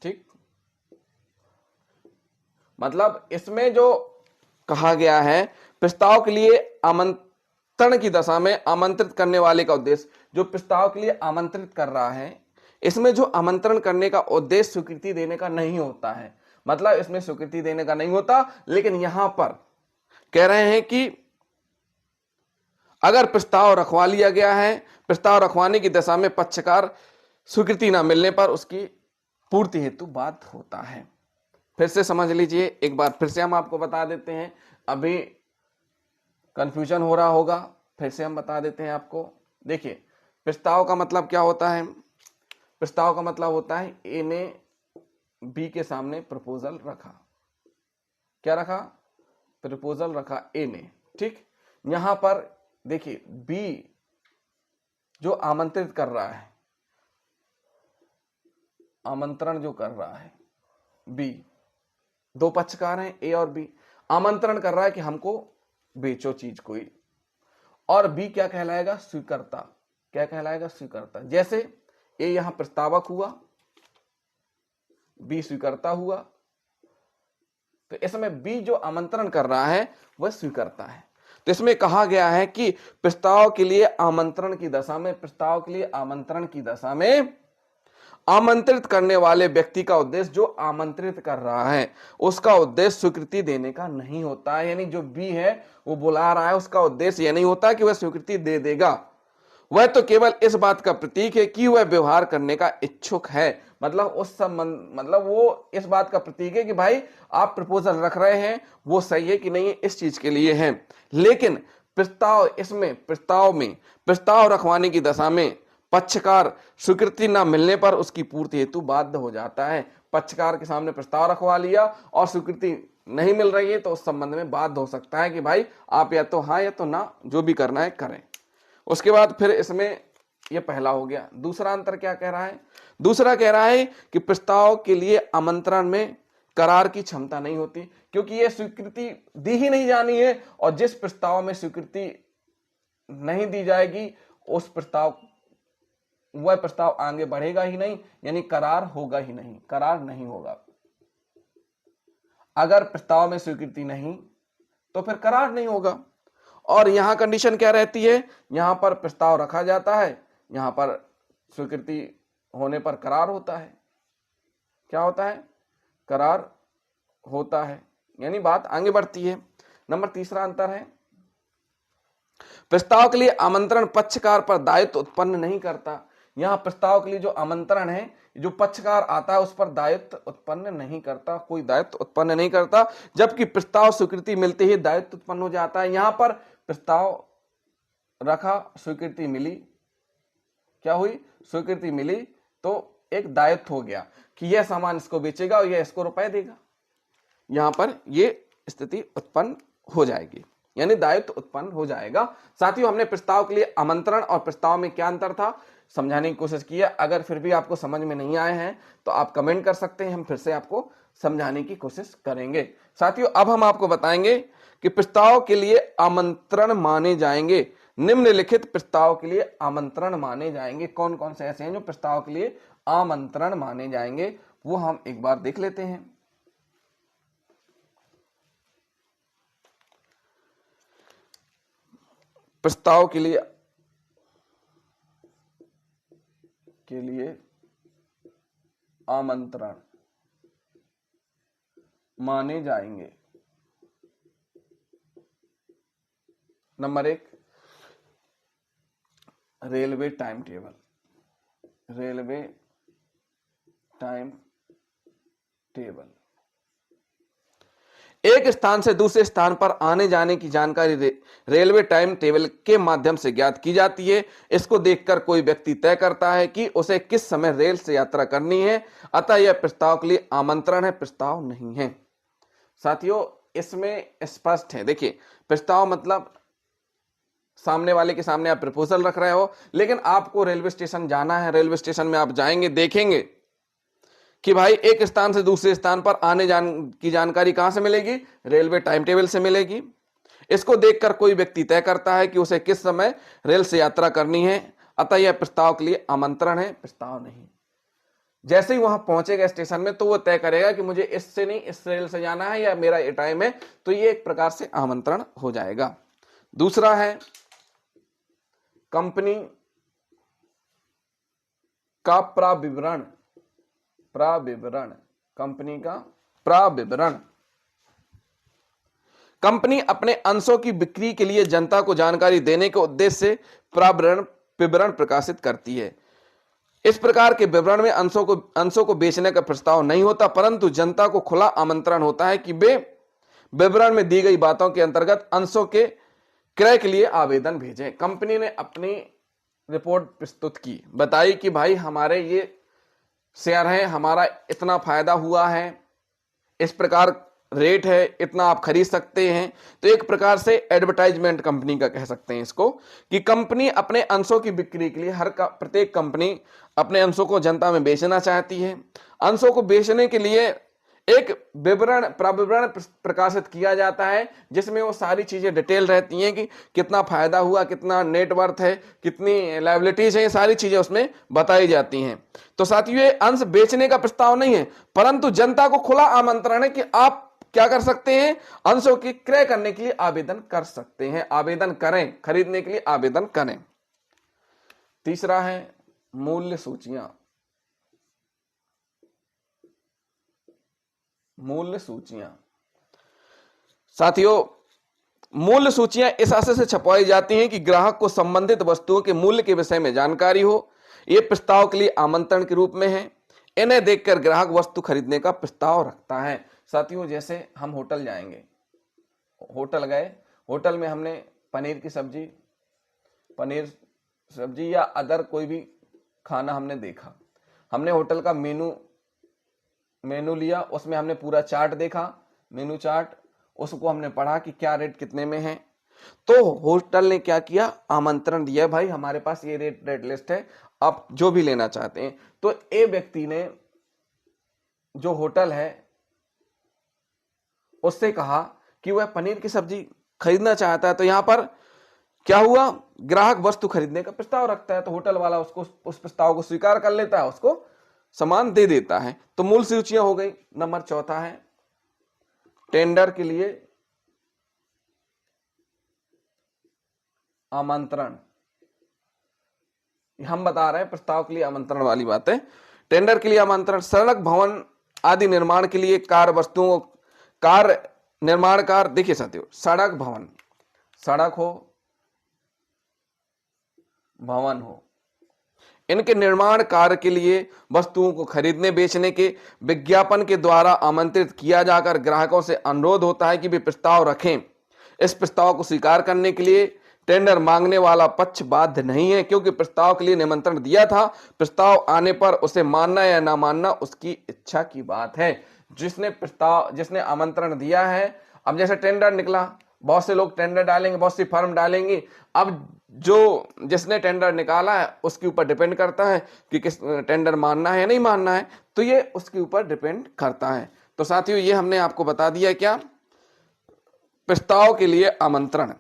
ठीक, मतलब इसमें जो कहा गया है, प्रस्ताव के लिए आमंत्रण की दशा में आमंत्रित करने वाले का उद्देश्य, जो प्रस्ताव के लिए आमंत्रित कर रहा है, इसमें जो आमंत्रण करने का उद्देश्य स्वीकृति देने का नहीं होता है। मतलब इसमें स्वीकृति देने का नहीं होता, लेकिन यहां पर कह रहे हैं कि अगर प्रस्ताव रखवा लिया गया है, प्रस्ताव रखवाने की दशा में पक्षकार स्वीकृति न मिलने पर उसकी पूर्ति हेतु बाध्य होता है। फिर से समझ लीजिए, एक बार फिर से हम आपको बता देते हैं, अभी कंफ्यूजन हो रहा होगा, फिर से हम बता देते हैं आपको। देखिए, प्रस्ताव का मतलब क्या होता है? प्रस्ताव का मतलब होता है ए ने बी के सामने प्रपोजल रखा। क्या रखा? प्रपोजल रखा ए ने। ठीक, यहां पर देखिए, बी जो आमंत्रित कर रहा है, आमंत्रण जो कर रहा है बी, दो पक्षकार हैं ए और बी, आमंत्रण कर रहा है कि हमको बेचो चीज कोई, और बी क्या कहलाएगा? स्वीकर्ता। क्या कहलाएगा? स्वीकर्ता। जैसे ए यहां प्रस्तावक हुआ, बी स्वीकर्ता हुआ, तो इसमें बी जो आमंत्रण कर रहा है वह स्वीकर्ता है। तो इसमें कहा गया है कि प्रस्ताव के लिए आमंत्रण की दशा में, प्रस्ताव के लिए आमंत्रण की दशा में आमंत्रित करने वाले व्यक्ति का उद्देश्य, जो आमंत्रित कर रहा है उसका उद्देश्य स्वीकृति देने का नहीं होता है। यानी जो बी है वो बुला रहा है, उसका उद्देश्य यह नहीं होता कि वह स्वीकृति दे देगा, वह तो केवल इस बात का प्रतीक है कि वह व्यवहार करने का इच्छुक है। मतलब उस संबंध, मतलब वो इस बात का प्रतीक है कि भाई आप प्रपोजल रख रहे हैं, वो सही है कि नहीं इस चीज के लिए है। लेकिन प्रस्ताव में प्रस्ताव रखवाने की दशा में पक्षकार स्वीकृति न मिलने पर उसकी पूर्ति हेतु बाध्य हो जाता है। पक्षकार के सामने प्रस्ताव रखवा लिया और स्वीकृति नहीं मिल रही है तो उस संबंध में बाध्य हो सकता है कि भाई आप या तो हाँ या तो ना, जो भी करना है करें। उसके बाद फिर इसमें ये पहला हो गया। दूसरा अंतर क्या कह रहा है? दूसरा कह रहा है कि प्रस्ताव के लिए आमंत्रण में करार की क्षमता नहीं होती, क्योंकि ये स्वीकृति दी ही नहीं जानी है, और जिस प्रस्ताव में स्वीकृति नहीं दी जाएगी उस वह प्रस्ताव आगे बढ़ेगा ही नहीं, यानी करार होगा ही नहीं, करार नहीं होगा। अगर प्रस्ताव में स्वीकृति नहीं तो फिर करार नहीं होगा। और यहां कंडीशन क्या रहती है? यहां पर प्रस्ताव रखा जाता है, यहां पर स्वीकृति होने पर करार होता है। क्या होता है? करार होता है, यानी बात आगे बढ़ती है। नंबर तीसरा अंतर है, प्रस्ताव के लिए आमंत्रण पक्षकार पर दायित्व उत्पन्न नहीं करता। यहां प्रस्ताव के लिए जो आमंत्रण है, जो पक्षकार आता है उस पर दायित्व उत्पन्न नहीं करता, कोई दायित्व उत्पन्न नहीं करता, जबकि प्रस्ताव स्वीकृति मिलते ही दायित्व उत्पन्न हो जाता है। यहां पर प्रस्ताव रखा, स्वीकृति मिली, क्या हुई? स्वीकृति मिली तो एक दायित्व हो गया कि यह सामान इसको बेचेगा और यह इसको रुपए देगा। यहां पर यह स्थिति उत्पन्न हो जाएगी, यानी दायित्व उत्पन्न हो जाएगा। साथियों, हमने प्रस्ताव के लिए आमंत्रण और प्रस्ताव में क्या अंतर था समझाने की कोशिश की है। अगर फिर भी आपको समझ में नहीं आए हैं तो आप कमेंट कर सकते हैं, हम फिर से आपको समझाने की कोशिश करेंगे। साथियों, अब हम आपको बताएंगे कि प्रस्ताव के लिए आमंत्रण माने जाएंगे, निम्नलिखित प्रस्ताव के लिए आमंत्रण माने जाएंगे। कौन कौन से ऐसे हैं जो प्रस्ताव के लिए आमंत्रण माने जाएंगे, वो हम एक बार देख लेते हैं। प्रस्ताव के लिए आमंत्रण माने जाएंगे। Number 1, railway time table. Railway time table एक स्थान से दूसरे स्थान पर आने जाने की जानकारी रेलवे टाइम टेबल के माध्यम से ज्ञात की जाती है। इसको देखकर कोई व्यक्ति तय करता है कि उसे किस समय रेल से यात्रा करनी है, अतः यह प्रस्ताव के लिए आमंत्रण है, प्रस्ताव नहीं है। साथियों, इसमें स्पष्ट है। देखिए, प्रस्ताव मतलब सामने वाले के सामने आप प्रपोजल रख रहे हो, लेकिन आपको रेलवे स्टेशन जाना है। रेलवे स्टेशन में आप जाएंगे, देखेंगे कि भाई एक स्थान से दूसरे स्थान पर आने की जानकारी कहां से मिलेगी? रेलवे टाइम टेबल से मिलेगी। इसको देखकर कोई व्यक्ति तय करता है कि उसे किस समय रेल से यात्रा करनी है, अतः यह प्रस्ताव के लिए आमंत्रण है, प्रस्ताव नहीं। जैसे ही वहां पहुंचेगा स्टेशन में तो वो तय करेगा कि मुझे इससे नहीं इस रेल से जाना है या मेरा ये टाइम है, तो ये एक प्रकार से आमंत्रण हो जाएगा। दूसरा है कंपनी का प्राविवरण। कंपनी का प्राविवरण। कंपनी अपने अंशों की बिक्री के लिए जनता को जानकारी देने के उद्देश्य से विवरण प्रकाशित करती है। इस प्रकार के विवरण में अंशों को बेचने का प्रस्ताव नहीं होता, परंतु जनता को खुला आमंत्रण होता है कि वे विवरण में दी गई बातों के अंतर्गत अंशों के क्रय के लिए आवेदन भेजें। कंपनी ने अपनी रिपोर्ट प्रस्तुत की, बताई कि भाई हमारे ये शेयर है, हमारा इतना फायदा हुआ है, इस प्रकार रेट है, इतना आप खरीद सकते हैं। तो एक प्रकार से एडवर्टाइजमेंट कंपनी का कह सकते हैं इसको, कि कंपनी अपने अंशों की बिक्री के लिए प्रत्येक कंपनी अपने अंशों को जनता में बेचना चाहती है। अंशों को बेचने के लिए एक प्राविवरण प्रकाशित किया जाता है, जिसमें वो सारी चीजें डिटेल रहती हैं कि कितना फायदा हुआ, कितना नेटवर्थ है, कितनी लायबिलिटीज है, ये सारी चीजें उसमें बताई जाती हैं। तो साथियों, ये अंश बेचने का प्रस्ताव नहीं है, परंतु जनता को खुला आमंत्रण है कि आप क्या कर सकते हैं? अंशों की क्रय करने के लिए आवेदन कर सकते हैं, आवेदन करें, खरीदने के लिए आवेदन करें। तीसरा है मूल्य सूचियां। मूल्य सूचियां। साथियों, मूल्य सूचियां इस आशय से छपवाई जाती हैं कि ग्राहक को संबंधित वस्तुओं के मूल्य के विषय में जानकारी हो। ये प्रस्ताव के लिए आमंत्रण के रूप में है। इन्हें देखकर ग्राहक वस्तु खरीदने का प्रस्ताव रखता है। साथियों, जैसे हम होटल जाएंगे, होटल गए, होटल में हमने पनीर सब्जी या अदर कोई भी खाना हमने देखा, हमने होटल का मेनू लिया, उसमें हमने पूरा चार्ट देखा, मेनू चार्ट, उसको हमने पढ़ा कि क्या रेट कितने में है। तो होटल ने क्या किया, आमंत्रण दिया, भाई हमारे पास ये रेट लिस्ट है, आप जो भी लेना चाहते हैं। तो ए व्यक्ति ने, जो होटल है, उससे कहा कि वह पनीर की सब्जी खरीदना चाहता है। तो यहां पर क्या हुआ, ग्राहक वस्तु खरीदने का प्रस्ताव रखता है, तो होटल वाला उसको उस प्रस्ताव को स्वीकार कर लेता है, उसको सामान दे देता है। तो मूल सूचियां हो गई। नंबर चौथा है टेंडर के लिए आमंत्रण। हम बता रहे हैं प्रस्ताव के लिए आमंत्रण वाली बात है। टेंडर के लिए आमंत्रण, सड़क भवन आदि निर्माण के लिए कार्य वस्तुओं, कार्य निर्माणकार, देखिए साथियों, सड़क भवन, सड़क हो, भवन हो, इनके निर्माण कार्य के लिए वस्तुओं को खरीदने बेचने के विज्ञापन के द्वारा आमंत्रित किया जाकर ग्राहकों से अनुरोध होता है कि वे प्रस्ताव रखें। इस प्रस्ताव को स्वीकार करने के लिए टेंडर मांगने वाला पक्ष बाध्य नहीं है, क्योंकि प्रस्ताव के लिए निमंत्रण दिया था। प्रस्ताव आने पर उसे मानना या ना मानना उसकी इच्छा की बात है। जिसने आमंत्रण दिया है, अब जैसे टेंडर निकला, बहुत से लोग टेंडर डालेंगे, बहुत सी फर्म डालेंगी, अब जिसने टेंडर निकाला है उसके ऊपर डिपेंड करता है कि किस टेंडर मानना है या नहीं मानना है, तो ये उसके ऊपर डिपेंड करता है। तो साथियों, ये हमने आपको बता दिया क्या, प्रस्ताव के लिए आमंत्रण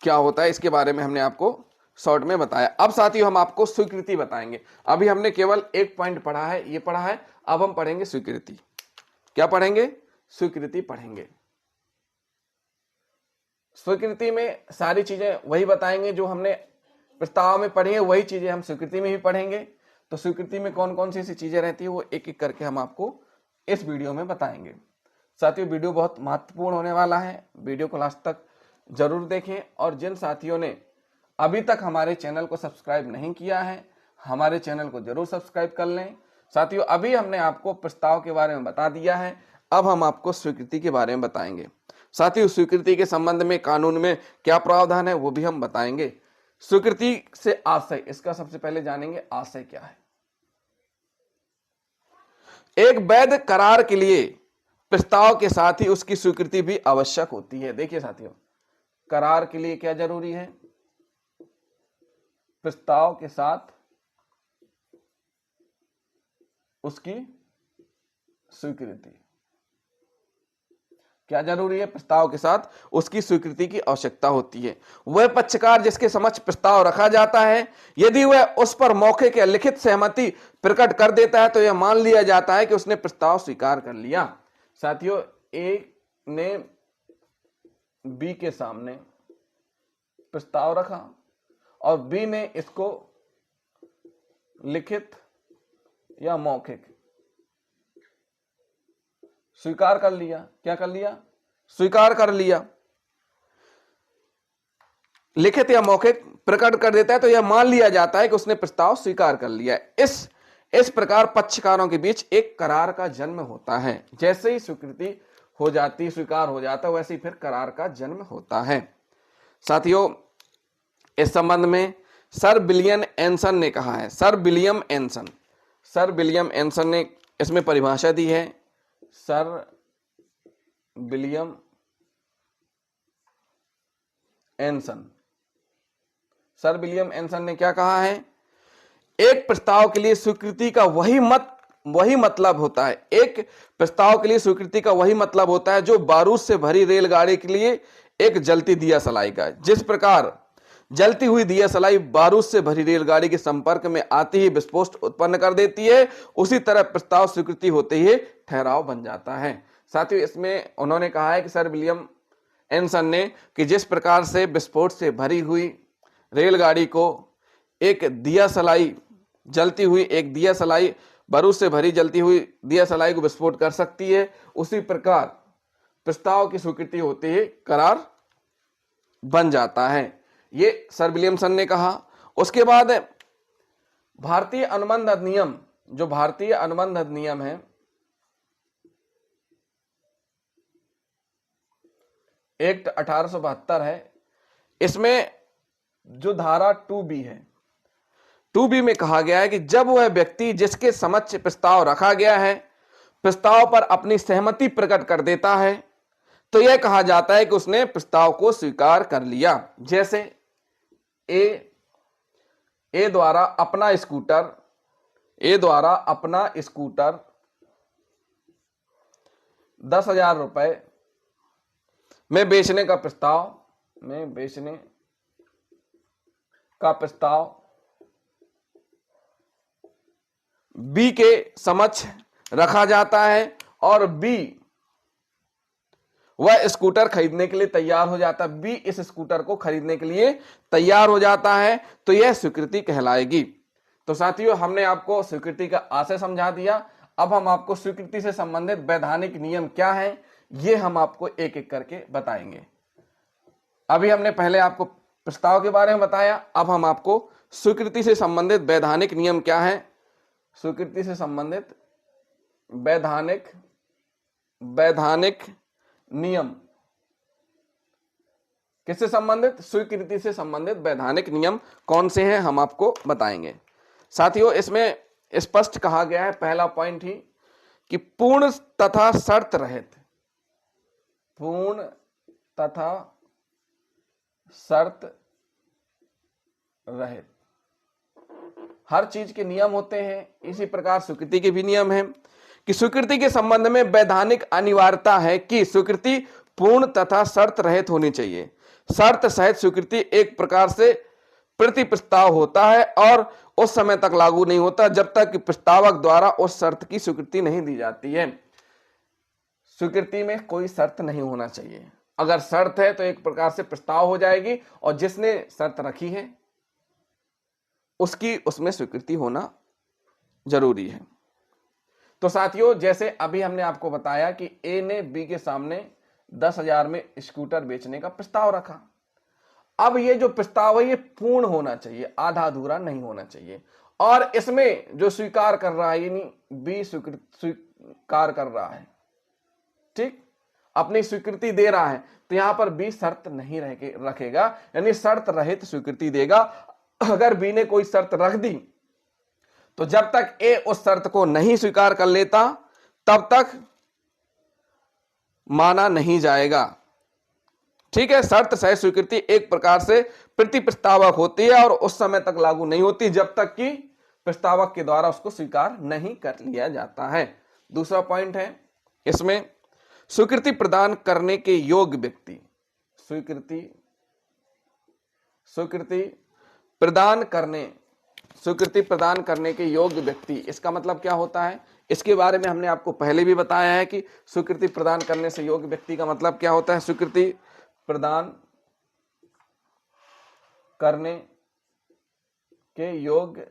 क्या होता है, इसके बारे में हमने आपको शॉर्ट में बताया। अब साथियों, हम आपको स्वीकृति बताएंगे। अभी हमने केवल एक पॉइंट पढ़ा है, ये पढ़ा है, अब हम पढ़ेंगे स्वीकृति। क्या पढ़ेंगे, स्वीकृति पढ़ेंगे। स्वीकृति में सारी चीजें वही बताएंगे जो हमने प्रस्ताव में पढ़ी है, वही चीजें हम स्वीकृति में भी पढ़ेंगे। तो स्वीकृति में कौन कौन सी चीजें रहती है वो एक एक करके हम आपको इस वीडियो में बताएंगे। साथियों, वीडियो बहुत महत्वपूर्ण होने वाला है, वीडियो को लास्ट तक जरूर देखें। और जिन साथियों ने अभी तक हमारे चैनल को सब्सक्राइब नहीं किया है, हमारे चैनल को जरूर सब्सक्राइब कर लें। साथियों, अभी हमने आपको प्रस्ताव के बारे में बता दिया है, अब हम आपको स्वीकृति के बारे में बताएंगे। साथियों, स्वीकृति के संबंध में कानून में क्या प्रावधान है वो भी हम बताएंगे। स्वीकृति से आशय, इसका सबसे पहले जानेंगे आशय क्या है। एक वैध करार के लिए प्रस्ताव के साथ ही उसकी स्वीकृति भी आवश्यक होती है। देखिए साथियों, करार के लिए क्या जरूरी है, प्रस्ताव के साथ उसकी स्वीकृति। क्या जरूरी है, प्रस्ताव के साथ उसकी स्वीकृति की आवश्यकता होती है। वह पक्षकार जिसके समक्ष प्रस्ताव रखा जाता है, यदि वह उस पर मौखिक या लिखित सहमति प्रकट कर देता है तो यह मान लिया जाता है कि उसने प्रस्ताव स्वीकार कर लिया। साथियों, ए ने बी के सामने प्रस्ताव रखा और बी ने इसको लिखित या मौखिक स्वीकार कर लिया। क्या कर लिया, स्वीकार कर लिया। लिखित या मौखिक प्रकट कर देता है तो यह मान लिया जाता है कि उसने प्रस्ताव स्वीकार कर लिया। इस प्रकार पक्षकारों के बीच एक करार का जन्म होता है। जैसे ही स्वीकृति हो जाती, स्वीकार हो जाता है, वैसे ही फिर करार का जन्म होता है। साथियों, इस संबंध में सर विलियम एंसन ने कहा है, सर विलियम एंसन ने इसमें परिभाषा दी है। सर विलियम एंसन ने क्या कहा है, एक प्रस्ताव के लिए स्वीकृति का वही मतलब होता है। एक प्रस्ताव के लिए स्वीकृति का वही मतलब होता है जो बारूद से भरी रेलगाड़ी के लिए एक जलती दिया सलाई का। जिस प्रकार जलती हुई दिया सलाई बारूद से भरी रेलगाड़ी के संपर्क में आते ही विस्फोट उत्पन्न कर देती है, उसी तरह प्रस्ताव स्वीकृति होते ही ठहराव बन जाता है। साथियों, इसमें उन्होंने कहा है कि सर विलियम एंसन ने कि जिस प्रकार से विस्फोट से भरी हुई रेलगाड़ी को एक दिया सलाई, जलती हुई एक दिया सलाई, बारूद से भरी जलती हुई दिया सलाई को विस्फोट कर सकती है, उसी प्रकार प्रस्ताव की स्वीकृति होते ही करार बन जाता है। ये सर विलियमसन ने कहा। उसके बाद भारतीय अनुबंध अधिनियम, जो भारतीय अनुबंध अधिनियम है, एक्ट 1872 है, इसमें जो धारा 2B है, 2B में कहा गया है कि जब वह व्यक्ति जिसके समक्ष प्रस्ताव रखा गया है प्रस्ताव पर अपनी सहमति प्रकट कर देता है तो यह कहा जाता है कि उसने प्रस्ताव को स्वीकार कर लिया। जैसे ए द्वारा अपना स्कूटर 10,000 रुपए में बेचने का प्रस्ताव बी के समक्ष रखा जाता है और बी वह स्कूटर खरीदने के लिए तैयार हो जाता है, बी इस स्कूटर को खरीदने के लिए तैयार हो जाता है, तो यह स्वीकृति कहलाएगी। तो साथियों, हमने आपको स्वीकृति का आशय समझा दिया। अब हम आपको स्वीकृति से संबंधित वैधानिक नियम क्या हैं, ये हम आपको एक एक करके बताएंगे। अभी हमने पहले आपको प्रस्ताव के बारे में बताया, अब हम आपको स्वीकृति से संबंधित वैधानिक नियम क्या है, स्वीकृति से संबंधित वैधानिक नियम किससे संबंधित, स्वीकृति से संबंधित वैधानिक नियम कौन से हैं, हम आपको बताएंगे। साथियों, इसमें स्पष्ट कहा गया है, पहला पॉइंट ही कि पूर्ण तथा शर्त रहित हर चीज के नियम होते हैं। इसी प्रकार स्वीकृति के भी नियम हैं कि स्वीकृति के संबंध में वैधानिक अनिवार्यता है कि स्वीकृति पूर्ण तथा शर्त रहित होनी चाहिए। शर्त सहित स्वीकृति एक प्रकार से प्रति प्रस्ताव होता है और उस समय तक लागू नहीं होता जब तक कि प्रस्तावक द्वारा उस शर्त की स्वीकृति नहीं दी जाती है। स्वीकृति में कोई शर्त नहीं होना चाहिए। अगर शर्त है तो एक प्रकार से प्रस्ताव हो जाएगी और जिसने शर्त रखी है उसकी उसमें स्वीकृति होना जरूरी है। तो साथियों, जैसे अभी हमने आपको बताया कि ए ने बी के सामने 10,000 में स्कूटर बेचने का प्रस्ताव रखा। अब ये जो प्रस्ताव है ये पूर्ण होना चाहिए, आधा अधूरा नहीं होना चाहिए। और इसमें जो स्वीकार कर रहा है यानी बी स्वीकार कर रहा है, ठीक, अपनी स्वीकृति दे रहा है, तो यहां पर बी शर्त नहीं रखेगा, यानी शर्त रहित स्वीकृति देगा। अगर बी ने कोई शर्त रख दी तो जब तक ए उस शर्त को नहीं स्वीकार कर लेता तब तक माना नहीं जाएगा। ठीक है, शर्त सहित स्वीकृति एक प्रकार से प्रति प्रस्तावक होती है और उस समय तक लागू नहीं होती जब तक कि प्रस्तावक के द्वारा उसको स्वीकार नहीं कर लिया जाता है। दूसरा पॉइंट है इसमें स्वीकृति प्रदान करने के योग्य व्यक्ति, स्वीकृति प्रदान करने के योग्य व्यक्ति, इसका मतलब क्या होता है, इसके बारे में हमने आपको पहले भी बताया है कि स्वीकृति प्रदान करने से योग्य व्यक्ति का मतलब क्या होता है। स्वीकृति प्रदान करने के योग्य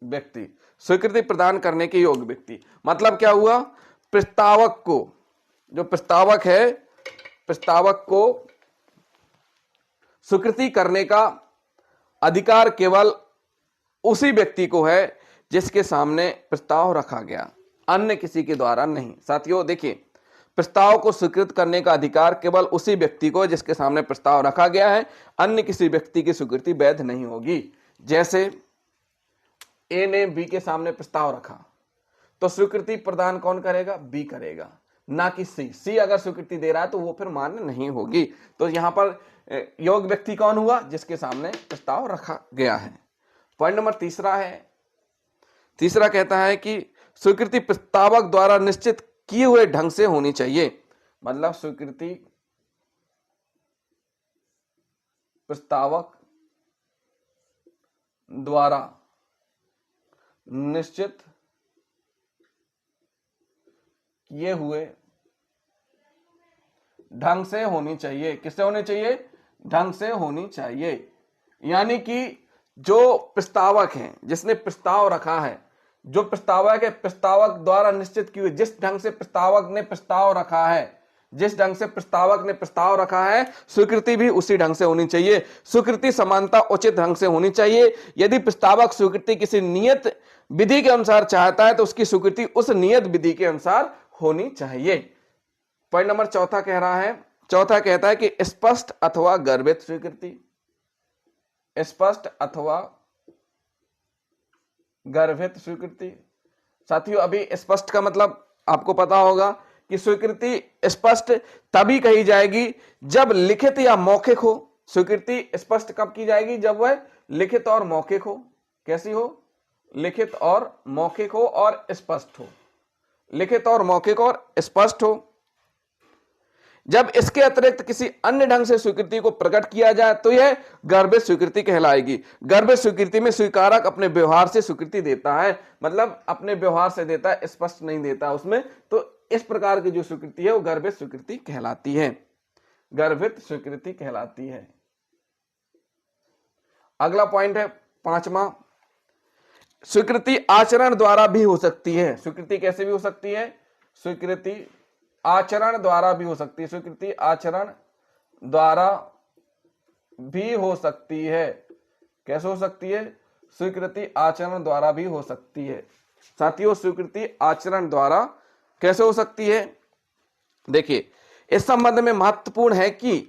व्यक्ति, स्वीकृति प्रदान करने के योग्य व्यक्ति मतलब क्या हुआ, प्रस्तावक को, जो प्रस्तावक है, प्रस्तावक को स्वीकृति करने का अधिकार केवल उसी व्यक्ति को है जिसके सामने प्रस्ताव रखा गया, अन्य किसी के द्वारा नहीं। साथियों देखिए, प्रस्ताव को स्वीकृत करने का अधिकार केवल उसी व्यक्ति को जिसके सामने प्रस्ताव रखा गया है, अन्य किसी व्यक्ति की स्वीकृति वैध नहीं होगी। जैसे ए ने बी के सामने प्रस्ताव रखा तो स्वीकृति प्रदान कौन करेगा, बी करेगा, ना कि सी। सी अगर स्वीकृति दे रहा है तो वो फिर मान्य नहीं होगी। तो यहां पर योग्य व्यक्ति कौन हुआ, जिसके सामने प्रस्ताव रखा गया है। पॉइंट नंबर तीसरा कहता है कि स्वीकृति प्रस्तावक द्वारा निश्चित किए हुए ढंग से होनी चाहिए। मतलब स्वीकृति प्रस्तावक द्वारा निश्चित किए हुए ढंग से होनी चाहिए। किससे होनी चाहिए, ढंग से होनी चाहिए। यानी कि जो प्रस्तावक है, जिसने प्रस्ताव रखा है, जो प्रस्तावक है, प्रस्तावक द्वारा निश्चित की हुई, जिस ढंग से प्रस्तावक ने प्रस्ताव रखा है, जिस ढंग से प्रस्तावक ने प्रस्ताव रखा है, स्वीकृति भी उसी ढंग से होनी चाहिए। स्वीकृति समानता उचित ढंग से होनी चाहिए। यदि प्रस्तावक स्वीकृति किसी नियत विधि के अनुसार चाहता है तो उसकी स्वीकृति उस नियत विधि के अनुसार होनी चाहिए। पॉइंट नंबर चौथा कह रहा है, चौथा कहता है कि स्पष्ट अथवा गर्भित स्वीकृति, स्पष्ट अथवा गर्भित स्वीकृति। साथियों, अभी स्पष्ट का मतलब आपको पता होगा कि स्वीकृति स्पष्ट तभी कही जाएगी जब लिखित या मौखिक हो। स्वीकृति स्पष्ट कब की जाएगी? जब वह लिखित और मौखिक हो। कैसी हो? लिखित और मौखिक हो और स्पष्ट हो। लिखित और मौखिक और स्पष्ट हो। जब इसके अतिरिक्त किसी अन्य ढंग से स्वीकृति को प्रकट किया जाए तो यह गर्भित स्वीकृति कहलाएगी। गर्भित स्वीकृति में स्वीकारक अपने व्यवहार से स्वीकृति देता है, मतलब अपने व्यवहार से देता है, स्पष्ट नहीं देता उसमें। तो इस प्रकार की जो स्वीकृति है वो गर्भित स्वीकृति कहलाती है, गर्भित स्वीकृति कहलाती है। अगला पॉइंट है पांचवा, स्वीकृति आचरण द्वारा भी हो सकती है। स्वीकृति कैसे भी हो सकती है? स्वीकृति आचरण द्वारा भी हो सकती है। स्वीकृति आचरण द्वारा भी हो सकती है। कैसे हो सकती है? स्वीकृति आचरण द्वारा भी हो सकती है। साथियों, स्वीकृति आचरण द्वारा कैसे हो सकती है? देखिए, इस संबंध में महत्वपूर्ण है कि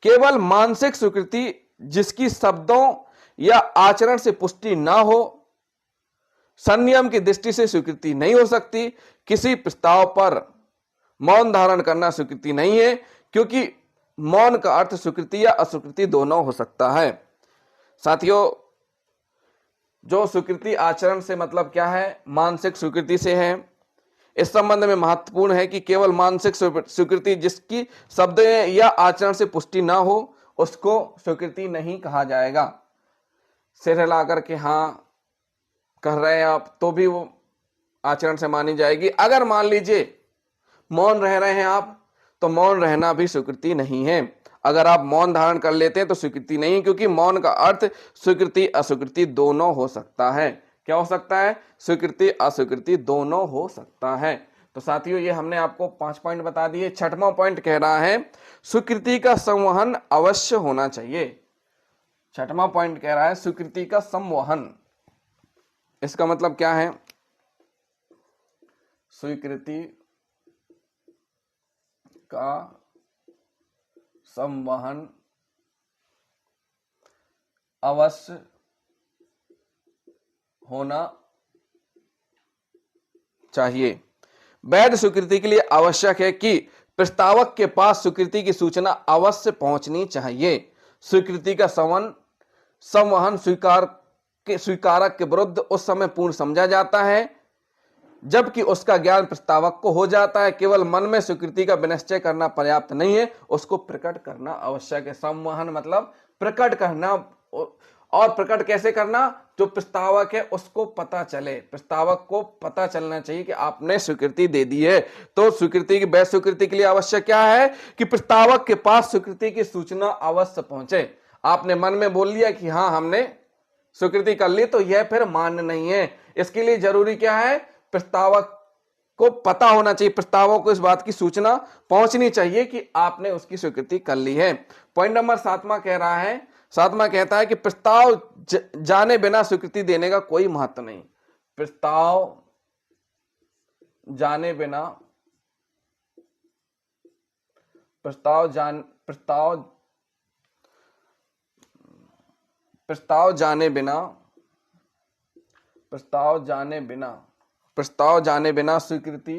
केवल मानसिक स्वीकृति जिसकी शब्दों या आचरण से पुष्टि ना हो, संनियम की दृष्टि से स्वीकृति नहीं हो सकती। किसी प्रस्ताव पर मौन धारण करना स्वीकृति नहीं है, क्योंकि मौन का अर्थ स्वीकृति या अस्वीकृति दोनों हो सकता है। साथियों, जो स्वीकृति आचरण से मतलब क्या है? मानसिक स्वीकृति से है। इस संबंध में महत्वपूर्ण है कि केवल मानसिक स्वीकृति जिसकी शब्द या आचरण से पुष्टि ना हो उसको स्वीकृति नहीं कहा जाएगा। सिर हिला करके हाँ कर रहे हैं आप तो भी वो आचरण से मानी जाएगी। अगर मान लीजिए मौन रह रहे हैं आप, तो मौन रहना भी स्वीकृति नहीं है। अगर आप मौन धारण कर लेते हैं तो स्वीकृति नहीं, क्योंकि मौन का अर्थ स्वीकृति अस्वीकृति दोनों हो सकता है। क्या हो सकता है? स्वीकृति अस्वीकृति दोनों हो सकता है। तो साथियों, ये हमने आपको 5 पॉइंट बता दिए। छठवां पॉइंट कह रहा है स्वीकृति का संवहन अवश्य होना चाहिए। छठवां पॉइंट कह रहा है स्वीकृति का संवहन। इसका मतलब क्या है? स्वीकृति का संवहन अवश्य होना चाहिए। वैध स्वीकृति के लिए आवश्यक है कि प्रस्तावक के पास स्वीकृति की सूचना अवश्य पहुंचनी चाहिए। स्वीकृति का संवहन स्वीकारक के विरुद्ध उस समय पूर्ण समझा जाता है जबकि उसका ज्ञान प्रस्तावक को हो जाता है। केवल मन में स्वीकृति का विनिश्चय करना पर्याप्त नहीं है, उसको प्रकट करना आवश्यक है। संवहन मतलब प्रकट करना, और प्रकट कैसे करना? जो प्रस्तावक है उसको पता चले, प्रस्तावक को पता चलना चाहिए कि आपने स्वीकृति दे दी है। तो स्वीकृति की वैध स्वीकृति के लिए आवश्यक क्या है? कि प्रस्तावक के पास स्वीकृति की सूचना अवश्य पहुंचे। आपने मन में बोल लिया कि हाँ हमने स्वीकृति कर ली, तो यह फिर मान्य नहीं है। इसके लिए जरूरी क्या है? प्रस्तावक को पता होना चाहिए, प्रस्तावक को इस बात की सूचना पहुंचनी चाहिए कि आपने उसकी स्वीकृति कर ली है। पॉइंट नंबर 7वां कह रहा है, 7वां कहता है कि प्रस्ताव जाने बिना स्वीकृति देने का कोई महत्व नहीं। प्रस्ताव जाने बिना प्रस्ताव जाने बिना स्वीकृति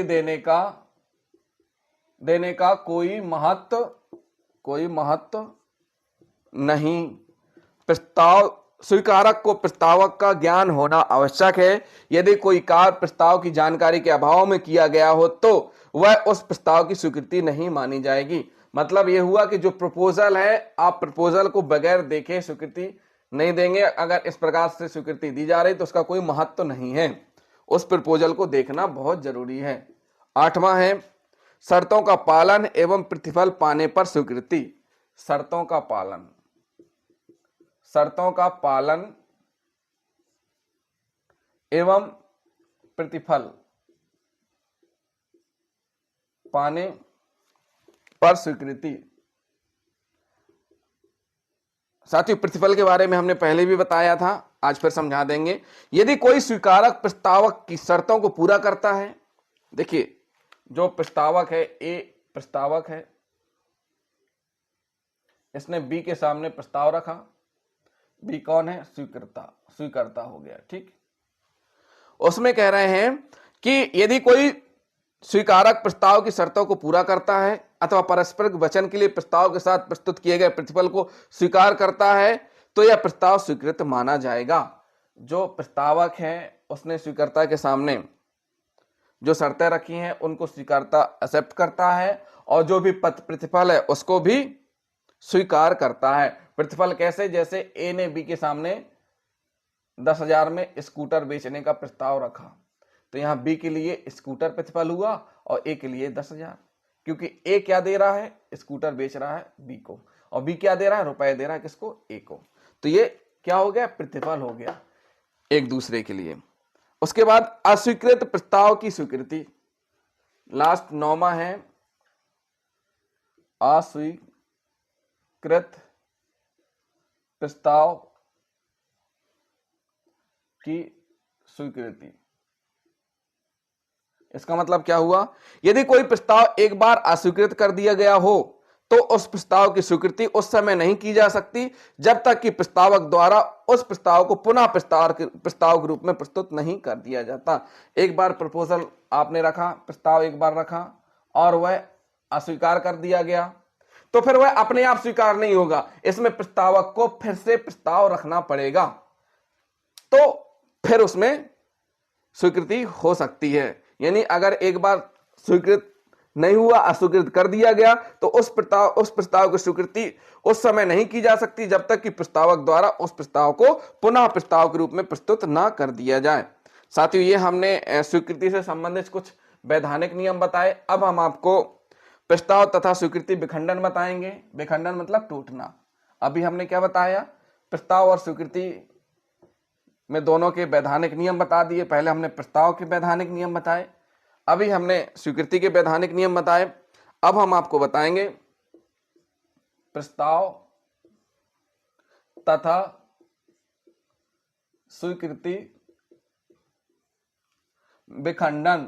देने का कोई महत्व नहीं। स्वीकारक को प्रस्तावक का ज्ञान होना आवश्यक है। यदि कोई कार्य प्रस्ताव की जानकारी के अभाव में किया गया हो तो वह उस प्रस्ताव की स्वीकृति नहीं मानी जाएगी। मतलब यह हुआ कि जो प्रपोजल है, आप प्रपोजल को बगैर देखे स्वीकृति नहीं देंगे। अगर इस प्रकार से स्वीकृति दी जा रही तो उसका कोई महत्व नहीं है, उस प्रपोजल को देखना बहुत जरूरी है। 8वां है शर्तों का पालन एवं प्रतिफल पाने पर स्वीकृति। शर्तों का पालन एवं प्रतिफल पाने पर स्वीकृति। साथियों, प्रतिफल के बारे में हमने पहले भी बताया था, आज फिर समझा देंगे। यदि कोई स्वीकारक प्रस्तावक की शर्तों को पूरा करता है, देखिए जो प्रस्तावक है, ए प्रस्तावक है, इसने बी के सामने प्रस्ताव रखा, बी कौन है? स्वीकर्ता, स्वीकर्ता हो गया, ठीक। उसमें कह रहे हैं कि यदि कोई स्वीकारक प्रस्ताव की शर्तों को पूरा करता है अथवा पारस्परिक वचन के लिए प्रस्ताव के साथ प्रस्तुत किए गए प्रतिफल को स्वीकार करता है तो यह प्रस्ताव स्वीकृत माना जाएगा। जो प्रस्तावक है उसने स्वीकर्ता के सामने जो शर्तें रखी हैं उनको स्वीकर्ता एक्सेप्ट करता है और जो भी प्रतिफल है उसको भी स्वीकार करता है। प्रतिफल कैसे? जैसे ए ने बी के सामने 10,000 में स्कूटर बेचने का प्रस्ताव रखा, तो यहां बी के लिए स्कूटर प्रतिफल हुआ और ए के लिए 10,000, क्योंकि ए क्या दे रहा है? स्कूटर बेच रहा है बी को, और बी क्या दे रहा है? रुपए दे रहा है किसको? ए को। तो ये क्या हो गया? प्रतिफल हो गया एक दूसरे के लिए। उसके बाद अस्वीकृत प्रस्ताव की स्वीकृति, लास्ट 9वां है अस्वीकृत प्रस्ताव की स्वीकृति। इसका मतलब क्या हुआ? यदि कोई प्रस्ताव एक बार अस्वीकृत कर दिया गया हो तो उस प्रस्ताव की स्वीकृति उस समय नहीं की जा सकती जब तक कि प्रस्तावक द्वारा उस प्रस्ताव को पुनः प्रस्ताव के रूप में प्रस्तुत नहीं कर दिया जाता। एक बार प्रपोजल आपने रखा, प्रस्ताव एक बार रखा और वह अस्वीकार कर दिया गया, तो फिर वह अपने आप स्वीकार नहीं होगा, इसमें प्रस्तावक को फिर से प्रस्ताव रखना पड़ेगा, तो फिर उसमें स्वीकृति हो सकती है। यानी अगर एक बार स्वीकृत नहीं हुआ, अस्वीकृत कर दिया गया, तो उस प्रस्ताव की स्वीकृति उस समय नहीं की जा सकती जब तक कि प्रस्तावक द्वारा उस प्रस्ताव को पुनः प्रस्ताव के रूप में प्रस्तुत ना कर दिया जाए। साथियों, ये हमने स्वीकृति से संबंधित कुछ वैधानिक नियम बताए। अब हम आपको प्रस्ताव तथा स्वीकृति विखंडन बताएंगे। विखंडन मतलब टूटना। अभी हमने क्या बताया? प्रस्ताव और स्वीकृति में दोनों के वैधानिक नियम बता दिए। पहले हमने प्रस्ताव के वैधानिक नियम बताए, अभी हमने स्वीकृति के वैधानिक नियम बताए। अब हम आपको बताएंगे प्रस्ताव तथा स्वीकृति विखंडन।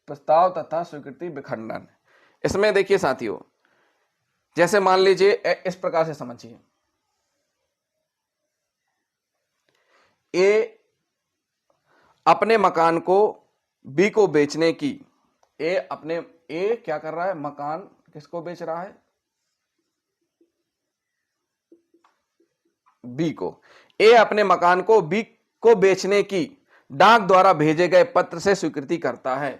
प्रस्ताव तथा स्वीकृति विखंडन, इसमें देखिए साथियों, जैसे मान लीजिए इस प्रकार से समझिए, ए अपने मकान को बी को बेचने की, ए क्या कर रहा है? मकान किसको बेच रहा है? बी को। ए अपने मकान को बी को बेचने की डाक द्वारा भेजे गए पत्र से स्वीकृति करता है।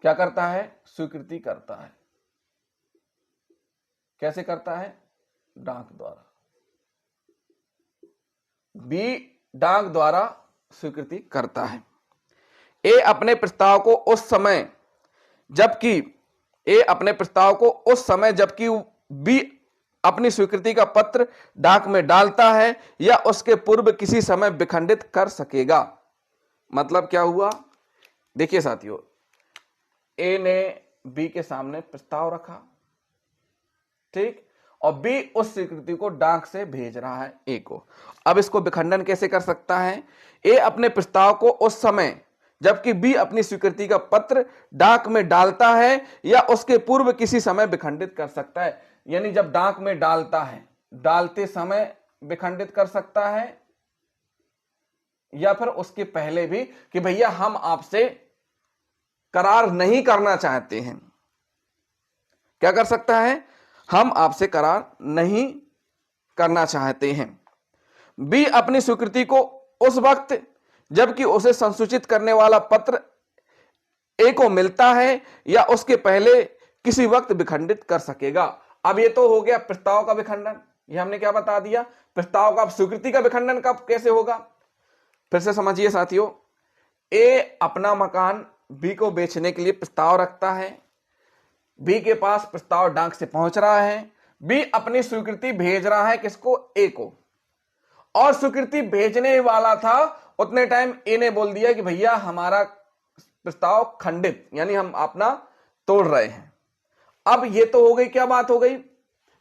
क्या करता है? स्वीकृति करता है। कैसे करता है? डाक द्वारा। बी डाक द्वारा स्वीकृति करता है। ए अपने प्रस्ताव को उस समय जबकि बी अपनी स्वीकृति का पत्र डाक में डालता है या उसके पूर्व किसी समय विखंडित कर सकेगा। मतलब क्या हुआ? देखिए साथियों, ए ने बी के सामने प्रस्ताव रखा, ठीक, और बी उस स्वीकृति को डाक से भेज रहा है ए को। अब इसको विखंडन कैसे कर सकता है? ए अपने प्रस्ताव को उस समय जबकि बी अपनी स्वीकृति का पत्र डाक में डालता है या उसके पूर्व किसी समय विखंडित कर सकता है। यानी जब डाक में डालता है, डालते समय विखंडित कर सकता है, या फिर उसके पहले भी कि भैया हम आपसे करार नहीं करना चाहते हैं। क्या कर सकता है? हम आपसे करार नहीं करना चाहते हैं। बी अपनी स्वीकृति को उस वक्त जबकि उसे संसूचित करने वाला पत्र ए को मिलता है या उसके पहले किसी वक्त विखंडित कर सकेगा। अब ये तो हो गया प्रस्ताव का विखंडन। ये हमने क्या बता दिया? प्रस्ताव का। स्वीकृति का विखंडन कब कैसे होगा? फिर से समझिए साथियों, ए अपना मकान बी को बेचने के लिए प्रस्ताव रखता है, बी के पास प्रस्ताव डाक से पहुंच रहा है, बी अपनी स्वीकृति भेज रहा है किसको? ए को, और स्वीकृति भेजने वाला था उतने टाइम ए ने बोल दिया कि भैया हमारा प्रस्ताव खंडित, यानी हम अपना तोड़ रहे हैं। अब ये तो हो गई, क्या बात हो गई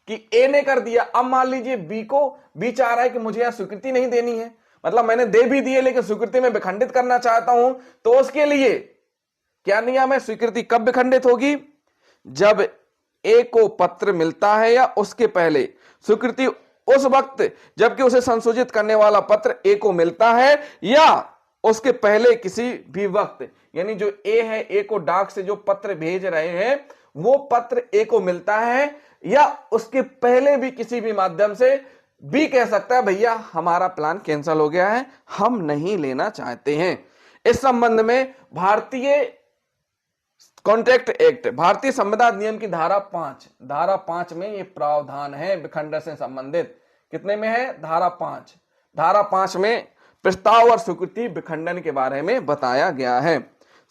कि ए ने कर दिया। अब मान लीजिए बी चाह रहा है कि मुझे यहां स्वीकृति नहीं देनी है, मतलब मैंने दे भी दिए लेकिन स्वीकृति में विखंडित करना चाहता हूं, तो उसके लिए क्या नियम है? स्वीकृति कब विखंडित होगी? जब ए को पत्र मिलता है या उसके पहले। स्वीकृति उस वक्त जबकि उसे संशोधित करने वाला पत्र ए को मिलता है या उसके पहले किसी भी वक्त, यानी जो ए है, ए को डाक से जो पत्र भेज रहे हैं वो पत्र ए को मिलता है या उसके पहले भी किसी भी माध्यम से बी कह सकता है भैया हमारा प्लान कैंसिल हो गया है, हम नहीं लेना चाहते हैं। इस संबंध में भारतीय कॉन्ट्रैक्ट एक्ट, भारतीय संविदा अधिनियम की धारा 5 में ये प्रावधान है विखंडन से संबंधित। कितने में है? धारा 5 में प्रस्ताव और स्वीकृति विखंडन के बारे में बताया गया है।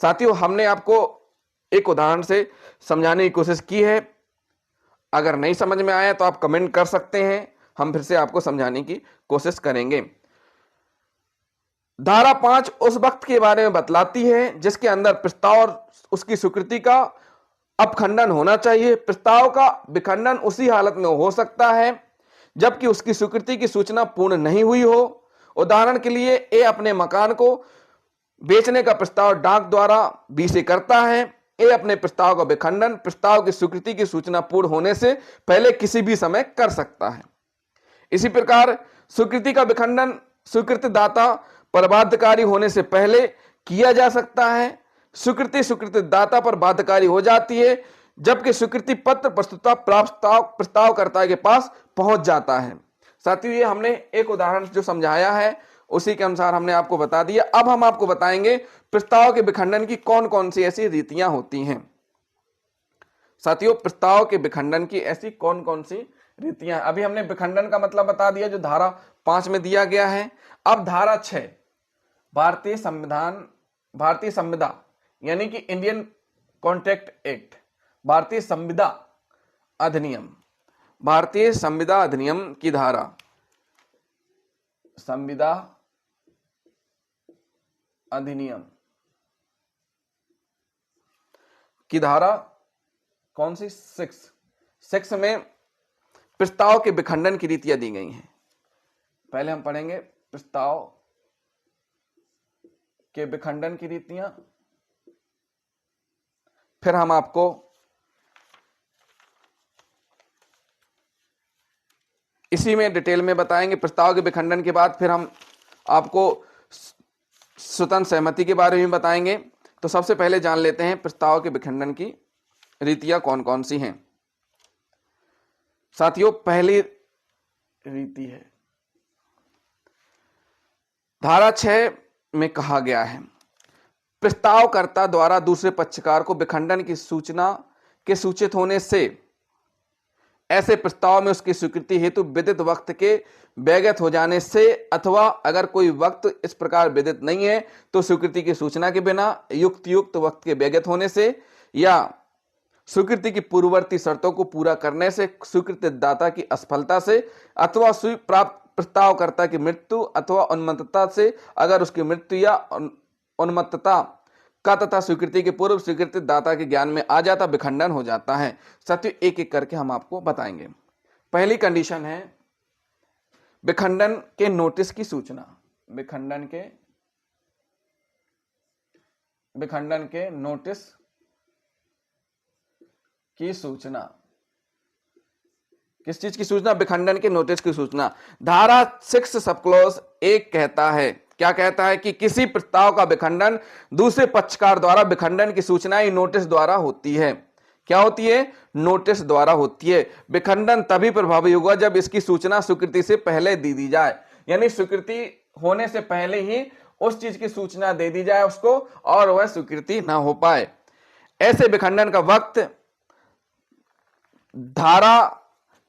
साथियों, हमने आपको एक उदाहरण से समझाने की कोशिश की है। अगर नहीं समझ में आया तो आप कमेंट कर सकते हैं, हम फिर से आपको समझाने की कोशिश करेंगे। धारा 5 उस वक्त के बारे में बतलाती है जिसके अंदर प्रस्ताव और उसकी स्वीकृति का अपखंडन होना चाहिए। प्रस्ताव का विखंडन उसी हालत में हो सकता है जबकि उसकी स्वीकृति की सूचना पूर्ण नहीं हुई हो। उदाहरण के लिए ए अपने मकान को बेचने का प्रस्ताव डाक द्वारा बी से करता है। ए अपने प्रस्ताव का विखंडन प्रस्ताव की स्वीकृति की सूचना पूर्ण होने से पहले किसी भी समय कर सकता है। इसी प्रकार स्वीकृति का विखंडन स्वीकृति दाता पर बाध्यकारी होने से पहले किया जा सकता है। स्वीकृति दाता पर बाध्यकारी हो जाती है जबकि स्वीकृति पत्र प्रस्तुता प्रस्तावकर्ता के पास पहुंच जाता है। साथियों, ये हमने एक उदाहरण जो समझाया है उसी के अनुसार हमने आपको बता दिया। अब हम आपको बताएंगे प्रस्ताव के विखंडन की कौन कौन सी ऐसी रीतियां होती हैं। साथियों, प्रस्ताव के विखंडन की ऐसी कौन कौन सी रीतियां, अभी हमने विखंडन का मतलब बता दिया जो धारा 5 में दिया गया है। अब धारा 6 भारतीय संविदा यानी कि इंडियन कॉन्ट्रैक्ट एक्ट, भारतीय संविदा अधिनियम की धारा, संविदा अधिनियम की धारा कौन सी? 6 में प्रस्ताव के विखंडन की रीतियां दी गई हैं। पहले हम पढ़ेंगे प्रस्ताव के विखंडन की रीतियां, फिर हम आपको इसी में डिटेल में बताएंगे प्रस्ताव के विखंडन के बाद। फिर हम आपको स्वतंत्र सहमति के बारे में बताएंगे। तो सबसे पहले जान लेते हैं प्रस्ताव के विखंडन की रीतियां कौन कौन सी हैं। साथियों, पहली रीति है धारा 6 में कहा गया है प्रस्तावकर्ता द्वारा दूसरे पक्षकार को विखंडन की सूचना के सूचित होने से ऐसे प्रस्ताव में उसकी स्वीकृति हेतु विदित वक्त के व्यगत हो जाने से अथवा अगर कोई वक्त इस प्रकार विदित नहीं है तो स्वीकृति की सूचना के बिना युक्त वक्त के व्यगत होने से या स्वीकृति की पूर्ववर्ती शर्तों को पूरा करने से, स्वीकृति दाता की असफलता से अथवा प्राप्त प्रस्तावकर्ता की मृत्यु अथवा उन्मत्तता से, अगर उसकी मृत्यु या उन्मत्तता का तथा स्वीकृति के पूर्व स्वीकृति दाता के ज्ञान में आ जाता विखंडन हो जाता है। साथियों, एक एक करके हम आपको बताएंगे। पहली कंडीशन है विखंडन के नोटिस की सूचना। विखंडन के नोटिस की सूचना। किस चीज की सूचना? विखंडन के नोटिस की सूचना। धारा 6 सब क्लॉज 1 कहता है, क्या कहता है कि किसी प्रस्ताव का विखंडन दूसरे पक्षकार द्वारा विखंडन की सूचना ही नोटिस द्वारा होती है। क्या होती है? नोटिस द्वारा होती है। विखंडन तभी प्रभावी होगा जब इसकी सूचना स्वीकृति से पहले दी जाए, यानी स्वीकृति होने से पहले ही उस चीज की सूचना दे दी जाए उसको और वह स्वीकृति ना हो पाए। ऐसे विखंडन का वक्त धारा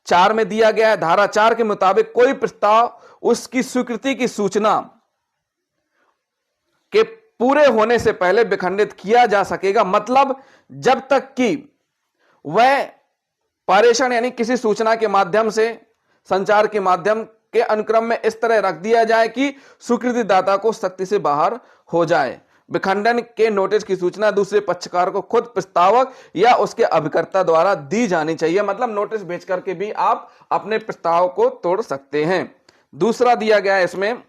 4 में दिया गया है। धारा 4 के मुताबिक कोई प्रस्ताव उसकी स्वीकृति की सूचना के पूरे होने से पहले विखंडित किया जा सकेगा, मतलब जब तक कि वह पारेषण यानी किसी सूचना के माध्यम से, संचार के माध्यम के अनुक्रम में इस तरह रख दिया जाए कि स्वीकृति दाता को सख्ती से बाहर हो जाए। विखंडन के नोटिस की सूचना दूसरे पक्षकार को खुद प्रस्तावक या उसके अभिकर्ता द्वारा दी जानी चाहिए। मतलब नोटिस भेज करके भी आप अपने प्रस्ताव को तोड़ सकते हैं। दूसरा दिया गया है इसमें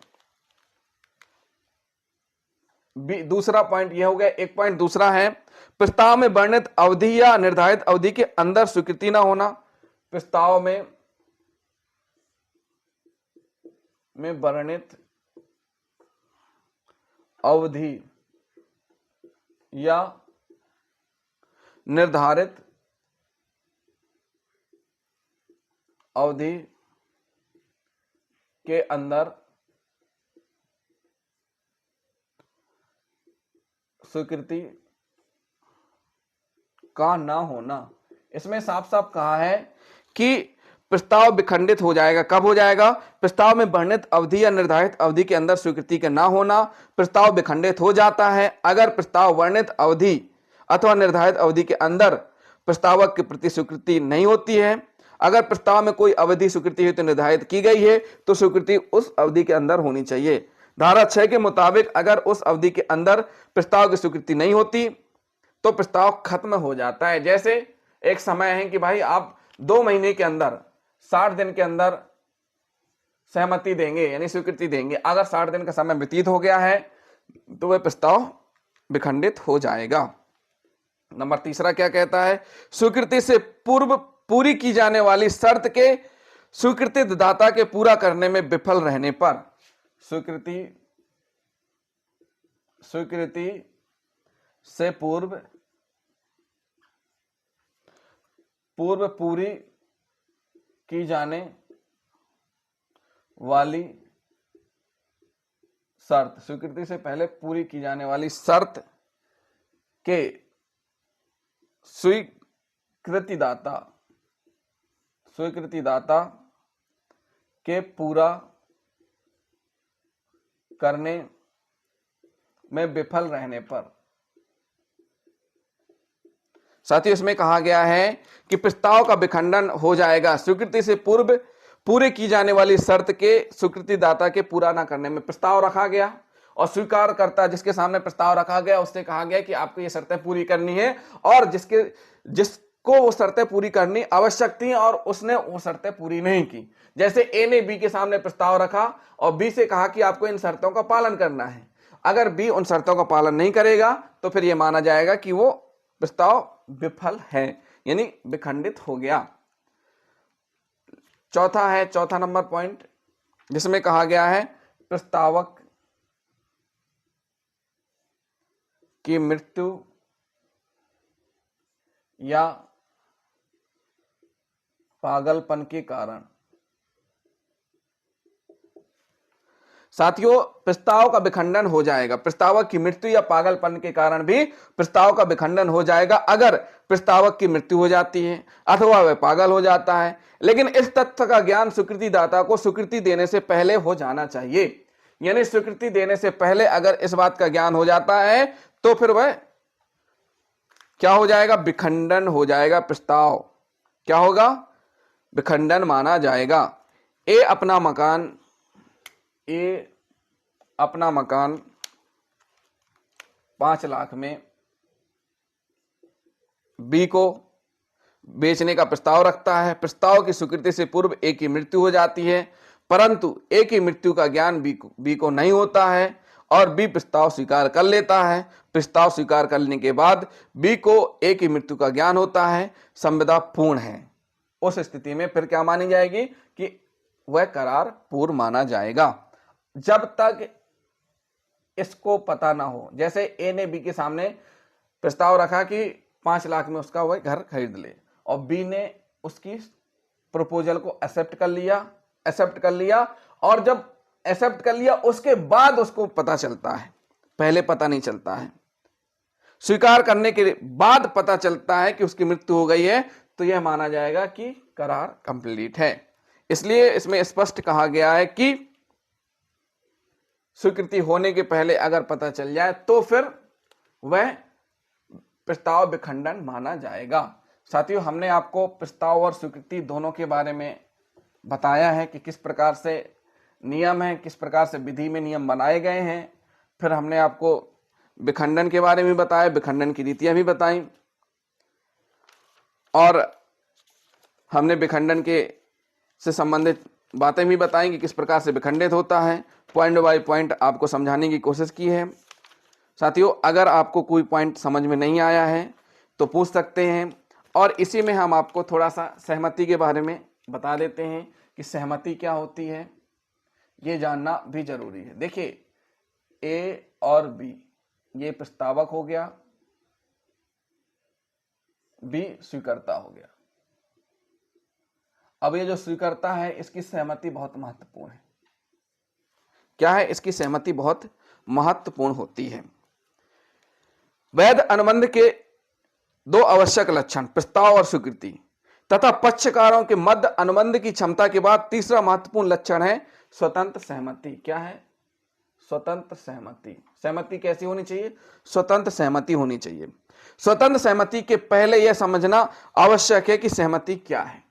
दूसरा पॉइंट यह हो गया। एक पॉइंट दूसरा है, प्रस्ताव में वर्णित अवधि या निर्धारित अवधि के अंदर स्वीकृति ना होना। प्रस्ताव में वर्णित अवधि या निर्धारित अवधि के अंदर स्वीकृति का ना होना। इसमें साफ साफ कहा है कि प्रस्ताव विखंडित हो जाएगा। कब हो जाएगा? प्रस्ताव में वर्णित अवधि या निर्धारित अवधि के अंदर स्वीकृति के ना होना। प्रस्ताव विखंडित हो जाता है अगर प्रस्ताव वर्णित अवधि अथवा निर्धारित अवधि के अंदर प्रस्तावक के प्रति स्वीकृति नहीं होती है। अगर प्रस्ताव में कोई अवधि स्वीकृति हेतु निर्धारित की गई है तो स्वीकृति उस अवधि के अंदर होनी चाहिए। धारा 6 के मुताबिक अगर उस अवधि के अंदर प्रस्ताव की स्वीकृति नहीं होती तो प्रस्ताव खत्म हो जाता है। जैसे एक समय है कि भाई आप 2 महीने के अंदर 60 दिन के अंदर सहमति देंगे यानी स्वीकृति देंगे। अगर 60 दिन का समय व्यतीत हो गया है तो वह प्रस्ताव विखंडित हो जाएगा। नंबर तीसरा क्या कहता है? स्वीकृति से पूर्व पूरी की जाने वाली शर्त के स्वीकृति दाता के पूरा करने में विफल रहने पर स्वीकृति से पूर्व पूरी की जाने वाली शर्त, स्वीकृति से पहले पूरी की जाने वाली शर्त के स्वीकृति दाता के पूरा करने में विफल रहने पर। साथियों, इसमें कहा गया है कि प्रस्ताव का विखंडन हो जाएगा स्वीकृति से पूर्व पूरे की जाने वाली शर्त के स्वीकृति दाता के पूरा न करने में। प्रस्ताव रखा गया और स्वीकारकर्ता जिसके सामने प्रस्ताव रखा गया उससे कहा गया कि आपको ये शर्तें पूरी करनी है और जिसको वो शर्तें पूरी करनी आवश्यक थी और उसने वो शर्तें पूरी नहीं की। जैसे ए ने बी के सामने प्रस्ताव रखा और बी से कहा कि आपको इन शर्तों का पालन करना है। अगर बी उन शर्तों का पालन नहीं करेगा तो फिर यह माना जाएगा कि वो प्रस्ताव विफल है यानी विखंडित हो गया। चौथा नंबर पॉइंट जिसमें कहा गया है प्रस्तावक की मृत्यु या पागलपन के कारण। साथियों, प्रस्ताव का विखंडन हो जाएगा। प्रस्तावक की मृत्यु या पागलपन के कारण भी प्रस्ताव का विखंडन हो जाएगा अगर प्रस्तावक की मृत्यु हो जाती है अथवा वह पागल हो जाता है। लेकिन इस तथ्य का ज्ञान स्वीकृति दाता को स्वीकृति देने से पहले हो जाना चाहिए। यानी स्वीकृति देने से पहले अगर इस बात का ज्ञान हो जाता है तो फिर वह क्या हो जाएगा? विखंडन हो जाएगा। प्रस्ताव क्या होगा? विखंडन माना जाएगा। ए अपना मकान 5 लाख में बी को बेचने का प्रस्ताव रखता है। प्रस्ताव की स्वीकृति से पूर्व ए की मृत्यु हो जाती है, परंतु ए की मृत्यु का ज्ञान बी को नहीं होता है और बी प्रस्ताव स्वीकार कर लेता है। प्रस्ताव स्वीकार करने के बाद बी को ए की मृत्यु का ज्ञान होता है, संविदा पूर्ण है। उस स्थिति में फिर क्या मानी जाएगी कि वह करार पूर्ण माना जाएगा जब तक इसको पता ना हो। जैसे ए ने बी के सामने प्रस्ताव रखा कि 5 लाख में उसका वह घर खरीद ले और बी ने उसकी प्रपोजल को एक्सेप्ट कर लिया और जब एक्सेप्ट कर लिया उसके बाद उसको पता चलता है, पहले पता नहीं चलता है। स्वीकार करने के बाद पता चलता है कि उसकी मृत्यु हो गई है तो यह माना जाएगा कि करार कंप्लीट है। इसलिए इसमें स्पष्ट कहा गया है कि स्वीकृति होने के पहले अगर पता चल जाए तो फिर वह प्रस्ताव विखंडन माना जाएगा। साथियों, हमने आपको प्रस्ताव और स्वीकृति दोनों के बारे में बताया है कि किस प्रकार से नियम है, किस प्रकार से विधि में नियम बनाए गए हैं। फिर हमने आपको विखंडन के बारे में बताया, विखंडन की रीतियां भी बताई, और हमने विखंडन के से संबंधित बातें भी बताई कि किस प्रकार से विखंडित होता है। पॉइंट बाय पॉइंट आपको समझाने की कोशिश की है। साथियों, अगर आपको कोई पॉइंट समझ में नहीं आया है तो पूछ सकते हैं, और इसी में हम आपको थोड़ा सा सहमति के बारे में बता देते हैं कि सहमति क्या होती है, ये जानना भी जरूरी है। देखिए, ए और बी ये प्रस्तावक हो गया, बी स्वीकर्ता हो गया। अब ये जो स्वीकर्ता है इसकी सहमति बहुत महत्वपूर्ण है। क्या है? इसकी सहमति बहुत महत्वपूर्ण होती है। वैध अनुबंध के दो आवश्यक लक्षण, प्रस्ताव और स्वीकृति, तथा पक्षकारों के मध्य अनुबंध की क्षमता के बाद तीसरा महत्वपूर्ण लक्षण है स्वतंत्र सहमति। क्या है? स्वतंत्र सहमति। सहमति कैसी होनी चाहिए? स्वतंत्र सहमति होनी चाहिए। स्वतंत्र सहमति के पहले यह समझना आवश्यक है कि सहमति क्या है।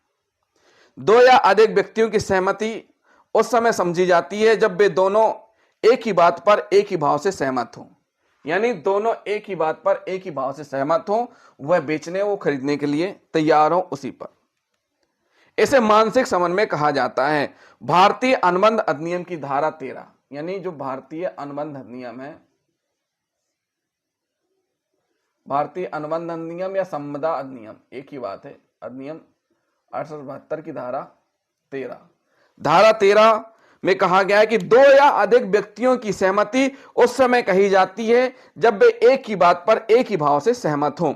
दो या अधिक व्यक्तियों की सहमति उस समय समझी जाती है जब वे दोनों एक ही बात पर एक ही भाव से सहमत हों। यानी दोनों एक ही बात पर एक ही भाव से सहमत हों, वह बेचने वो खरीदने के लिए तैयार हो उसी पर। इसे मानसिक समन्वय कहा जाता है। भारतीय अनुबंध अधिनियम की धारा 13, यानी जो भारतीय अनुबंध अधिनियम है, भारतीय अनुबंध अधिनियम या संविदा अधिनियम एक ही बात है, अधिनियम 1872 की धारा 13, धारा 13 में कहा गया है कि दो या अधिक व्यक्तियों की सहमति उस समय कही जाती है जब वे एक ही बात पर एक ही भाव से सहमत हों।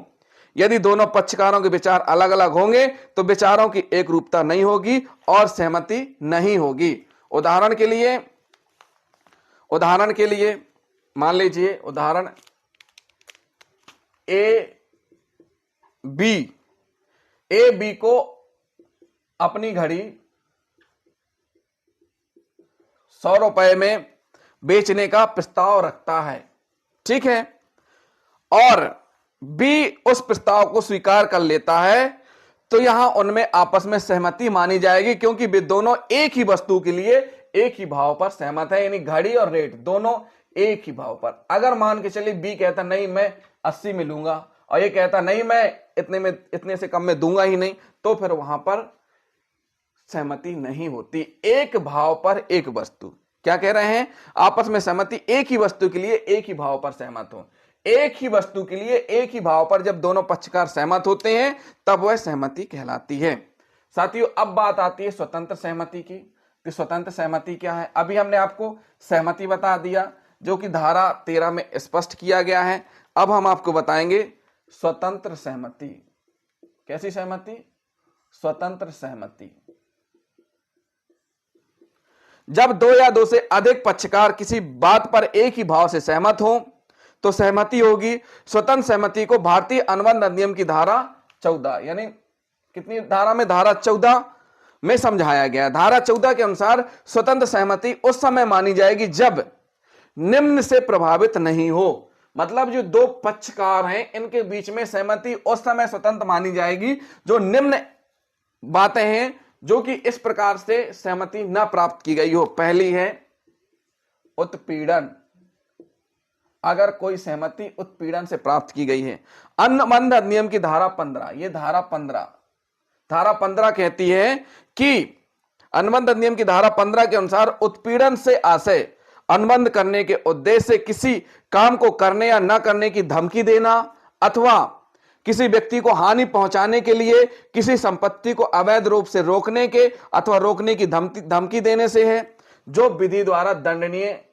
यदि दोनों पक्षकारों के विचार अलग अलग होंगे तो विचारों की एक रूपता नहीं होगी और सहमति नहीं होगी। उदाहरण के लिए मान लीजिए, उदाहरण ए बी को अपनी घड़ी 100 रुपए में बेचने का प्रस्ताव रखता है, ठीक है, और बी उस प्रस्ताव को स्वीकार कर लेता है, तो यहां उनमें आपस में सहमति मानी जाएगी, क्योंकि वे दोनों एक ही वस्तु के लिए एक ही भाव पर सहमत है। यानी घड़ी और रेट दोनों एक ही भाव पर। अगर मान के चलिए बी कहता नहीं मैं 80 में लूंगा, और ये कहता नहीं मैं इतने से कम में दूंगा ही नहीं, तो फिर वहां पर सहमति नहीं होती। एक भाव पर एक वस्तु, क्या कह रहे हैं? आपस में सहमति, एक ही वस्तु के लिए एक ही भाव पर सहमत हो। एक ही वस्तु के लिए एक ही भाव पर जब दोनों पक्षकार सहमत होते हैं तब वह सहमति कहलाती है। साथियों, अब बात आती है स्वतंत्र सहमति की। कि स्वतंत्र सहमति क्या है? अभी हमने आपको सहमति बता दिया जो कि धारा 13 में स्पष्ट किया गया है। अब हम आपको बताएंगे स्वतंत्र सहमति। कैसी सहमति? स्वतंत्र सहमति। जब दो या दो से अधिक पक्षकार किसी बात पर एक ही भाव से सहमत हो तो सहमति होगी। स्वतंत्र सहमति को भारतीय अनुबंध अधिनियम की धारा 14, यानी कितनी धारा में? धारा 14 में समझाया गया। धारा 14 के अनुसार स्वतंत्र सहमति उस समय मानी जाएगी जब निम्न से प्रभावित नहीं हो। मतलब जो दो पक्षकार हैं इनके बीच में सहमति उस समय स्वतंत्र मानी जाएगी जो निम्न बातें हैं जो कि इस प्रकार से सहमति न प्राप्त की गई हो। पहली है उत्पीड़न। अगर कोई सहमति उत्पीड़न से प्राप्त की गई है। अनुबंध अधिनियम की धारा 15, ये धारा 15 कहती है कि अनुबंध अधिनियम की धारा 15 के अनुसार उत्पीड़न से आशय अनुबंध करने के उद्देश्य से किसी काम को करने या न करने की धमकी देना अथवा किसी व्यक्ति को हानि पहुंचाने के लिए किसी संपत्ति को अवैध रूप से रोकने के अथवा रोकने की धमकी देने से है, जो विधि द्वारा दंडनीय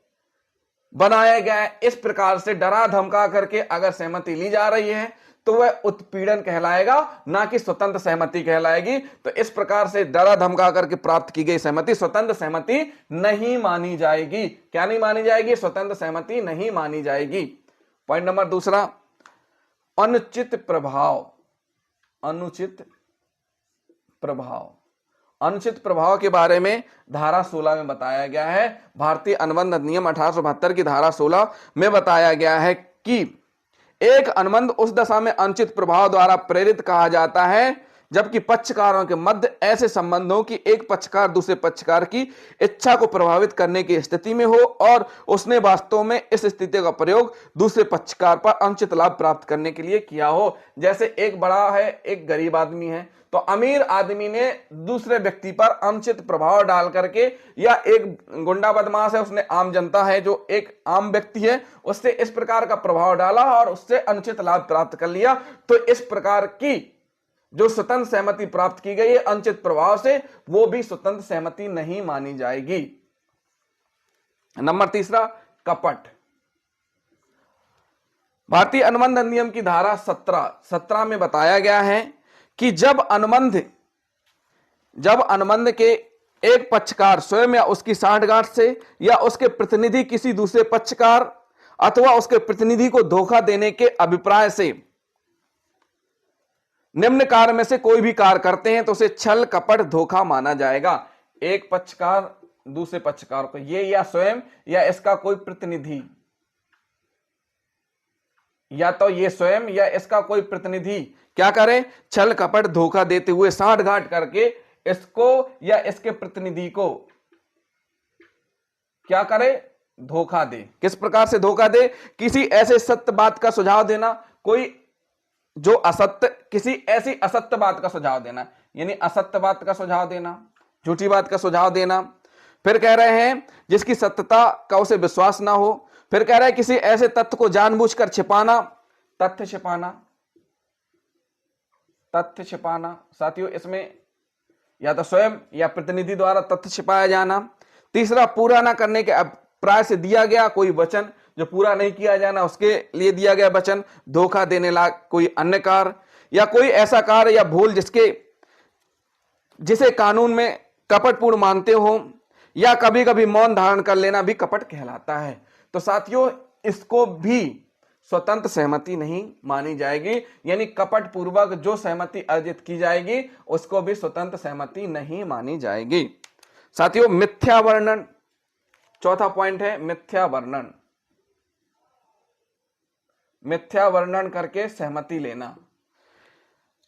बनाया गया है। इस प्रकार से डरा धमका करके अगर सहमति ली जा रही है तो वह उत्पीड़न कहलाएगा, ना कि स्वतंत्र सहमति कहलाएगी। तो इस प्रकार से डरा धमका करके प्राप्त की गई सहमति स्वतंत्र सहमति नहीं मानी जाएगी। क्या नहीं मानी जाएगी? स्वतंत्र सहमति नहीं मानी जाएगी। पॉइंट नंबर दूसरा, अनुचित प्रभाव। अनुचित प्रभाव के बारे में धारा 16 में बताया गया है। भारतीय अनुबंध अधिनियम 1872 की धारा 16 में बताया गया है कि एक अनुबंध उस दशा में अनुचित प्रभाव द्वारा प्रेरित कहा जाता है जबकि पक्षकारों के मध्य ऐसे संबंध हो कि एक पक्षकार दूसरे पक्षकार की इच्छा को प्रभावित करने की स्थिति में हो और उसने वास्तव में इस स्थिति का प्रयोग दूसरे पक्षकार पर अनुचित लाभ प्राप्त करने के लिए किया हो। जैसे एक बड़ा है, एक गरीब आदमी है, तो अमीर आदमी ने दूसरे व्यक्ति पर अनुचित प्रभाव डाल करके, या एक गुंडा बदमाश है, उसने आम जनता है जो एक आम व्यक्ति है, उससे इस प्रकार का प्रभाव डाला और उससे अनुचित लाभ प्राप्त कर लिया, तो इस प्रकार की जो स्वतंत्र सहमति प्राप्त की गई है अनुचित प्रभाव से, वो भी स्वतंत्र सहमति नहीं मानी जाएगी। नंबर तीसरा, कपट। भारतीय अनुबंध अधिनियम की धारा 17 में बताया गया है कि जब अनुबंध के एक पक्षकार स्वयं या उसकी सांठगांठ से या उसके प्रतिनिधि किसी दूसरे पक्षकार अथवा उसके प्रतिनिधि को धोखा देने के अभिप्राय से निम्न कार्य में से कोई भी कार्य करते हैं तो उसे छल, कपट, धोखा माना जाएगा। एक पक्षकार दूसरे पक्षकार को, ये या स्वयं या इसका कोई प्रतिनिधि, या तो ये स्वयं या इसका कोई प्रतिनिधि क्या करे, छल, कपट, धोखा देते हुए सांठगांठ करके इसको या इसके प्रतिनिधि को क्या करे, धोखा दे। किस प्रकार से धोखा दे? किसी ऐसे सत्य बात का सुझाव देना, कोई जो असत्य, किसी ऐसी असत्य बात का सुझाव देना, यानी असत्य बात का सुझाव देना, झूठी बात का सुझाव देना। फिर कह रहे हैं जिसकी सत्यता का उसे विश्वास ना हो। फिर कह रहा है किसी ऐसे तथ्य को जानबूझकर छिपाना, तथ्य छिपाना। साथियों, इसमें या तो स्वयं या प्रतिनिधि द्वारा तथ्य छिपाया जाना। तीसरा, पूरा ना करने के अभिप्राय से दिया गया कोई वचन, जो पूरा नहीं किया जाना उसके लिए दिया गया वचन, धोखा देने लायक कोई अन्य कार्य, या कोई ऐसा कार्य या भूल जिसे कानून में कपटपूर्ण मानते हो, या कभी कभी मौन धारण कर लेना भी कपट कहलाता है। तो साथियों, इसको भी स्वतंत्र सहमति नहीं मानी जाएगी, यानी कपट पूर्वक जो सहमति अर्जित की जाएगी उसको भी स्वतंत्र सहमति नहीं मानी जाएगी। साथियों, मिथ्या वर्णन, चौथा पॉइंट है मिथ्या वर्णन। मिथ्या वर्णन करके सहमति लेना।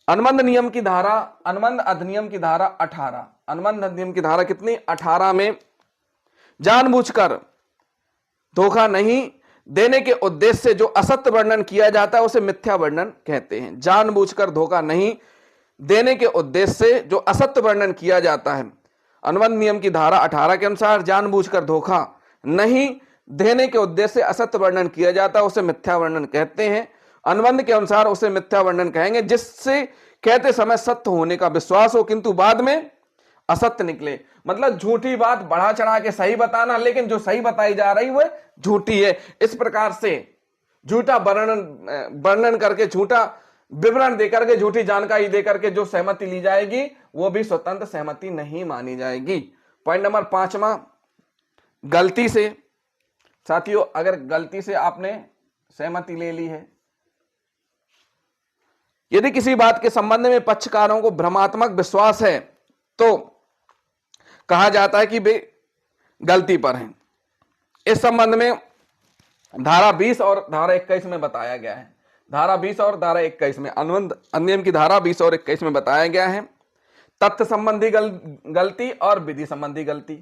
अनुबंध अधिनियम की धारा 18, अनुबंध अधिनियम की धारा कितनी, 18 में जानबूझकर धोखा नहीं देने के उद्देश्य से जो असत्य वर्णन किया जाता है उसे मिथ्या वर्णन कहते हैं। जानबूझकर धोखा नहीं देने के उद्देश्य से जो असत्य वर्णन किया जाता है, अनुबंध नियम की धारा 18 के अनुसार जानबूझकर धोखा नहीं देने के उद्देश्य से असत्य वर्णन किया जाता है उसे मिथ्या वर्णन कहते हैं। अनुबंध के अनुसार उसे मिथ्या वर्णन कहेंगे जिससे कहते समय सत्य होने का विश्वास हो किंतु बाद में असत्य निकले। मतलब झूठी बात बढ़ा चढ़ा के सही बताना, लेकिन जो सही बताई जा रही वो झूठी है। इस प्रकार से झूठा वर्णन करके, झूठा विवरण देकर के, झूठी जानकारी देकर के जो सहमति ली जाएगी वो भी स्वतंत्र सहमति नहीं मानी जाएगी। पॉइंट नंबर 5वां, गलती से। साथियों, अगर गलती से आपने सहमति ले ली है, यदि किसी बात के संबंध में पक्षकारों को भ्रमात्मक विश्वास है तो कहा जाता है कि वे गलती पर हैं। इस संबंध में धारा 20 और धारा 21 में बताया गया है। धारा 20 और धारा 21 में, अनुबंध अधिनियम की धारा 20 और 21 में बताया गया है तथ्य संबंधी गलती और विधि संबंधी गलती।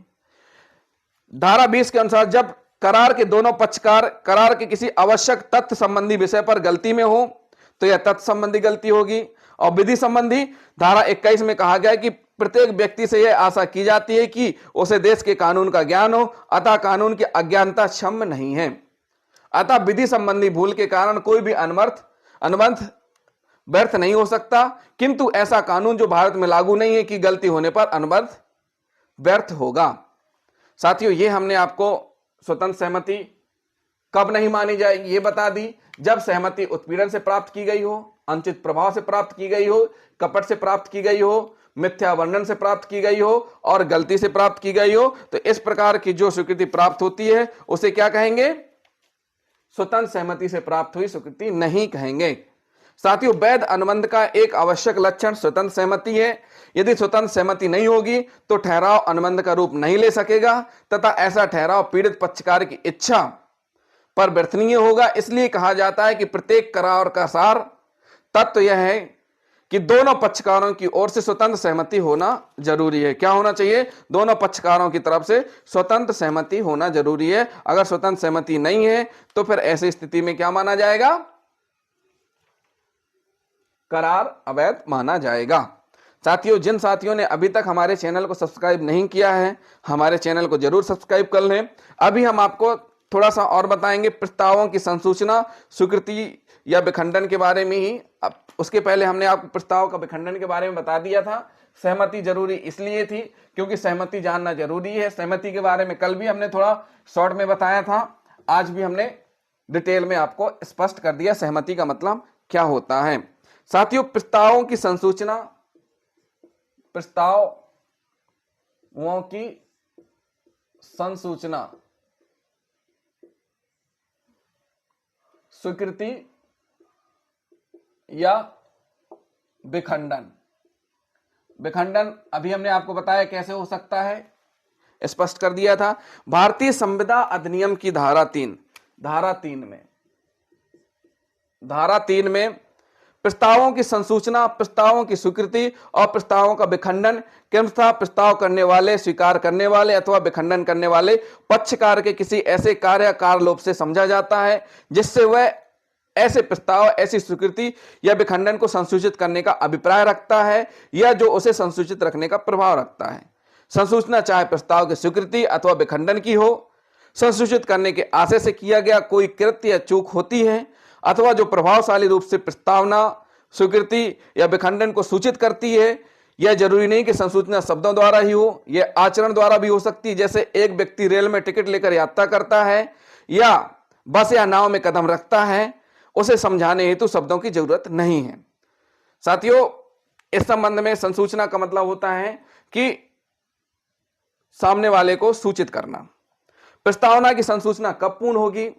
धारा 20 के अनुसार जब करार के दोनों पक्षकार करार के किसी आवश्यक तथ्य संबंधी विषय पर गलती में हो तो यह तथ्य संबंधी गलती होगी। और विधि संबंधी धारा 21 में कहा गया कि प्रत्येक व्यक्ति से यह आशा की जाती है कि उसे देश के कानून का ज्ञान हो, अतः कानून की अज्ञानता क्षम्य नहीं है। अतः विधि संबंधी भूल के कारण कोई भी अनुबंध व्यर्थ नहीं हो सकता, किंतु ऐसा कानून जो भारत में लागू नहीं है कि गलती होने पर अनुबंध व्यर्थ होगा। साथियों, ये हमने आपको स्वतंत्र सहमति कब नहीं मानी जाएगी ये बता दी। जब सहमति उत्पीड़न से प्राप्त की गई हो, अनुचित प्रभाव से प्राप्त की गई हो, कपट से प्राप्त की गई हो, मिथ्या वर्णन से प्राप्त की गई हो और गलती से प्राप्त की गई हो, तो इस प्रकार की जो स्वीकृति प्राप्त होती है उसे क्या कहेंगे? स्वतंत्र सहमति से प्राप्त हुई स्वीकृति नहीं कहेंगे। साथियों, वैध अनुबंध का एक आवश्यक लक्षण स्वतंत्र सहमति है। यदि स्वतंत्र सहमति नहीं होगी तो ठहराव अनुबंध का रूप नहीं ले सकेगा तथा ऐसा ठहराव पीड़ित पक्षकार की इच्छा पर व्यर्थनीय होगा। इसलिए कहा जाता है कि प्रत्येक करार का सार तत्व यह है कि दोनों पक्षकारों की ओर से स्वतंत्र सहमति होना जरूरी है। क्या होना चाहिए? दोनों पक्षकारों की तरफ से स्वतंत्र सहमति होना जरूरी है। अगर स्वतंत्र सहमति नहीं है तो फिर ऐसी स्थिति में क्या माना जाएगा? करार अवैध माना जाएगा। साथियों, जिन साथियों ने अभी तक हमारे चैनल को सब्सक्राइब नहीं किया है, हमारे चैनल को जरूर सब्सक्राइब कर लें। अभी हम आपको थोड़ा सा और बताएंगे प्रस्तावों की संसूचना, स्वीकृति या विखंडन के बारे में ही। अब उसके पहले हमने आपको प्रस्ताव का विखंडन के बारे में बता दिया था। सहमति जरूरी इसलिए थी क्योंकि सहमति जानना जरूरी है। सहमति के बारे में कल भी हमने थोड़ा शॉर्ट में बताया था, आज भी हमने डिटेल में आपको स्पष्ट कर दिया सहमति का मतलब क्या होता है। साथियों, प्रस्तावों की संसूचना, प्रस्तावों की संसूचना, स्वीकृति या विखंडन। विखंडन अभी हमने आपको बताया कैसे हो सकता है, स्पष्ट कर दिया था। भारतीय संविदा अधिनियम की धारा 3 में प्रस्तावों की संसूचना, प्रस्तावों की स्वीकृति और प्रस्तावों का विखंडन क्रमशः प्रस्ताव करने वाले, स्वीकार करने वाले अथवा विखंडन करने वाले पक्षकार के किसी ऐसे कार्य कारलोप से समझा जाता है जिससे वह ऐसे प्रस्ताव, ऐसी स्वीकृति या विखंडन को संसूचित करने का अभिप्राय रखता है या जो उसे संसूचित रखने का प्रभाव रखता है। संसूचना चाहे प्रस्ताव की स्वीकृति अथवा विखंडन की हो, संसूचित करने के आशय से किया गया कोई कृत्य या चूक होती है अथवा जो प्रभावशाली रूप से प्रस्तावना, स्वीकृति या विखंडन को सूचित करती है। यह जरूरी नहीं कि संसूचना शब्दों द्वारा ही हो, यह आचरण द्वारा भी हो सकती है। जैसे एक व्यक्ति रेल में टिकट लेकर यात्रा करता है या बस या नाव में कदम रखता है, उसे समझाने हेतु शब्दों की जरूरत नहीं है। साथियों, इस संबंध में संसूचना का मतलब होता है कि सामने वाले को सूचित करना। प्रस्तावना की संसूचना कब पूर्ण होगी?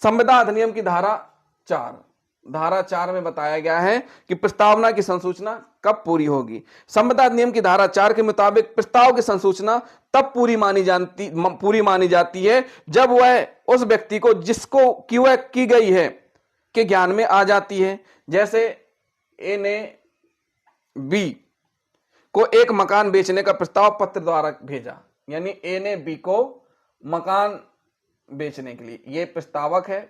संविदा अधिनियम की धारा 4 में बताया गया है कि प्रस्तावना की संसूचना कब पूरी होगी। संविदा अधिनियम की धारा 4 के मुताबिक प्रस्ताव की संसूचना तब पूरी मानी जाती है जब वह उस व्यक्ति को जिसको की वह की गई है के ज्ञान में आ जाती है। जैसे ए ने बी को एक मकान बेचने का प्रस्ताव पत्र द्वारा भेजा, यानी ए ने बी को मकान बेचने के लिए, यह प्रस्तावक है,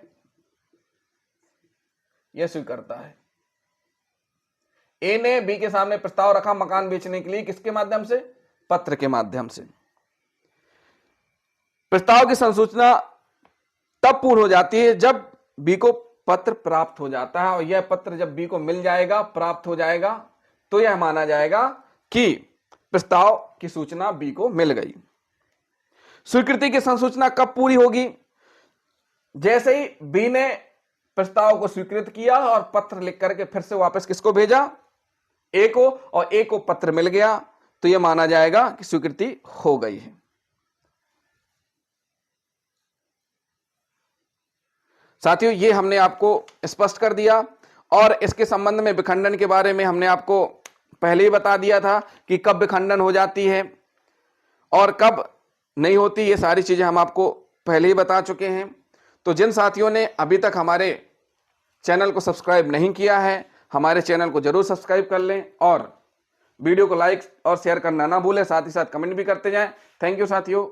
यह स्वीकर्ता है। ए ने बी के सामने प्रस्ताव रखा मकान बेचने के लिए, किसके माध्यम से? पत्र के माध्यम से। प्रस्ताव की संसूचना तब पूर्ण हो जाती है जब बी को पत्र प्राप्त हो जाता है, और यह पत्र जब बी को मिल जाएगा, प्राप्त हो जाएगा, तो यह माना जाएगा कि प्रस्ताव की सूचना बी को मिल गई। स्वीकृति की संसूचना कब पूरी होगी? जैसे ही बी ने प्रस्ताव को स्वीकृत किया और पत्र लिख करके फिर से वापस किसको भेजा? ए को, और ए को पत्र मिल गया, तो यह माना जाएगा कि स्वीकृति हो गई है। साथियों, ये हमने आपको स्पष्ट कर दिया, और इसके संबंध में विखंडन के बारे में हमने आपको पहले ही बता दिया था कि कब विखंडन हो जाती है और कब नहीं होती। ये सारी चीजें हम आपको पहले ही बता चुके हैं। तो जिन साथियों ने अभी तक हमारे चैनल को सब्सक्राइब नहीं किया है, हमारे चैनल को जरूर सब्सक्राइब कर लें और वीडियो को लाइक और शेयर करना ना भूलें, साथ ही साथ कमेंट भी करते जाएं। थैंक यू साथियों।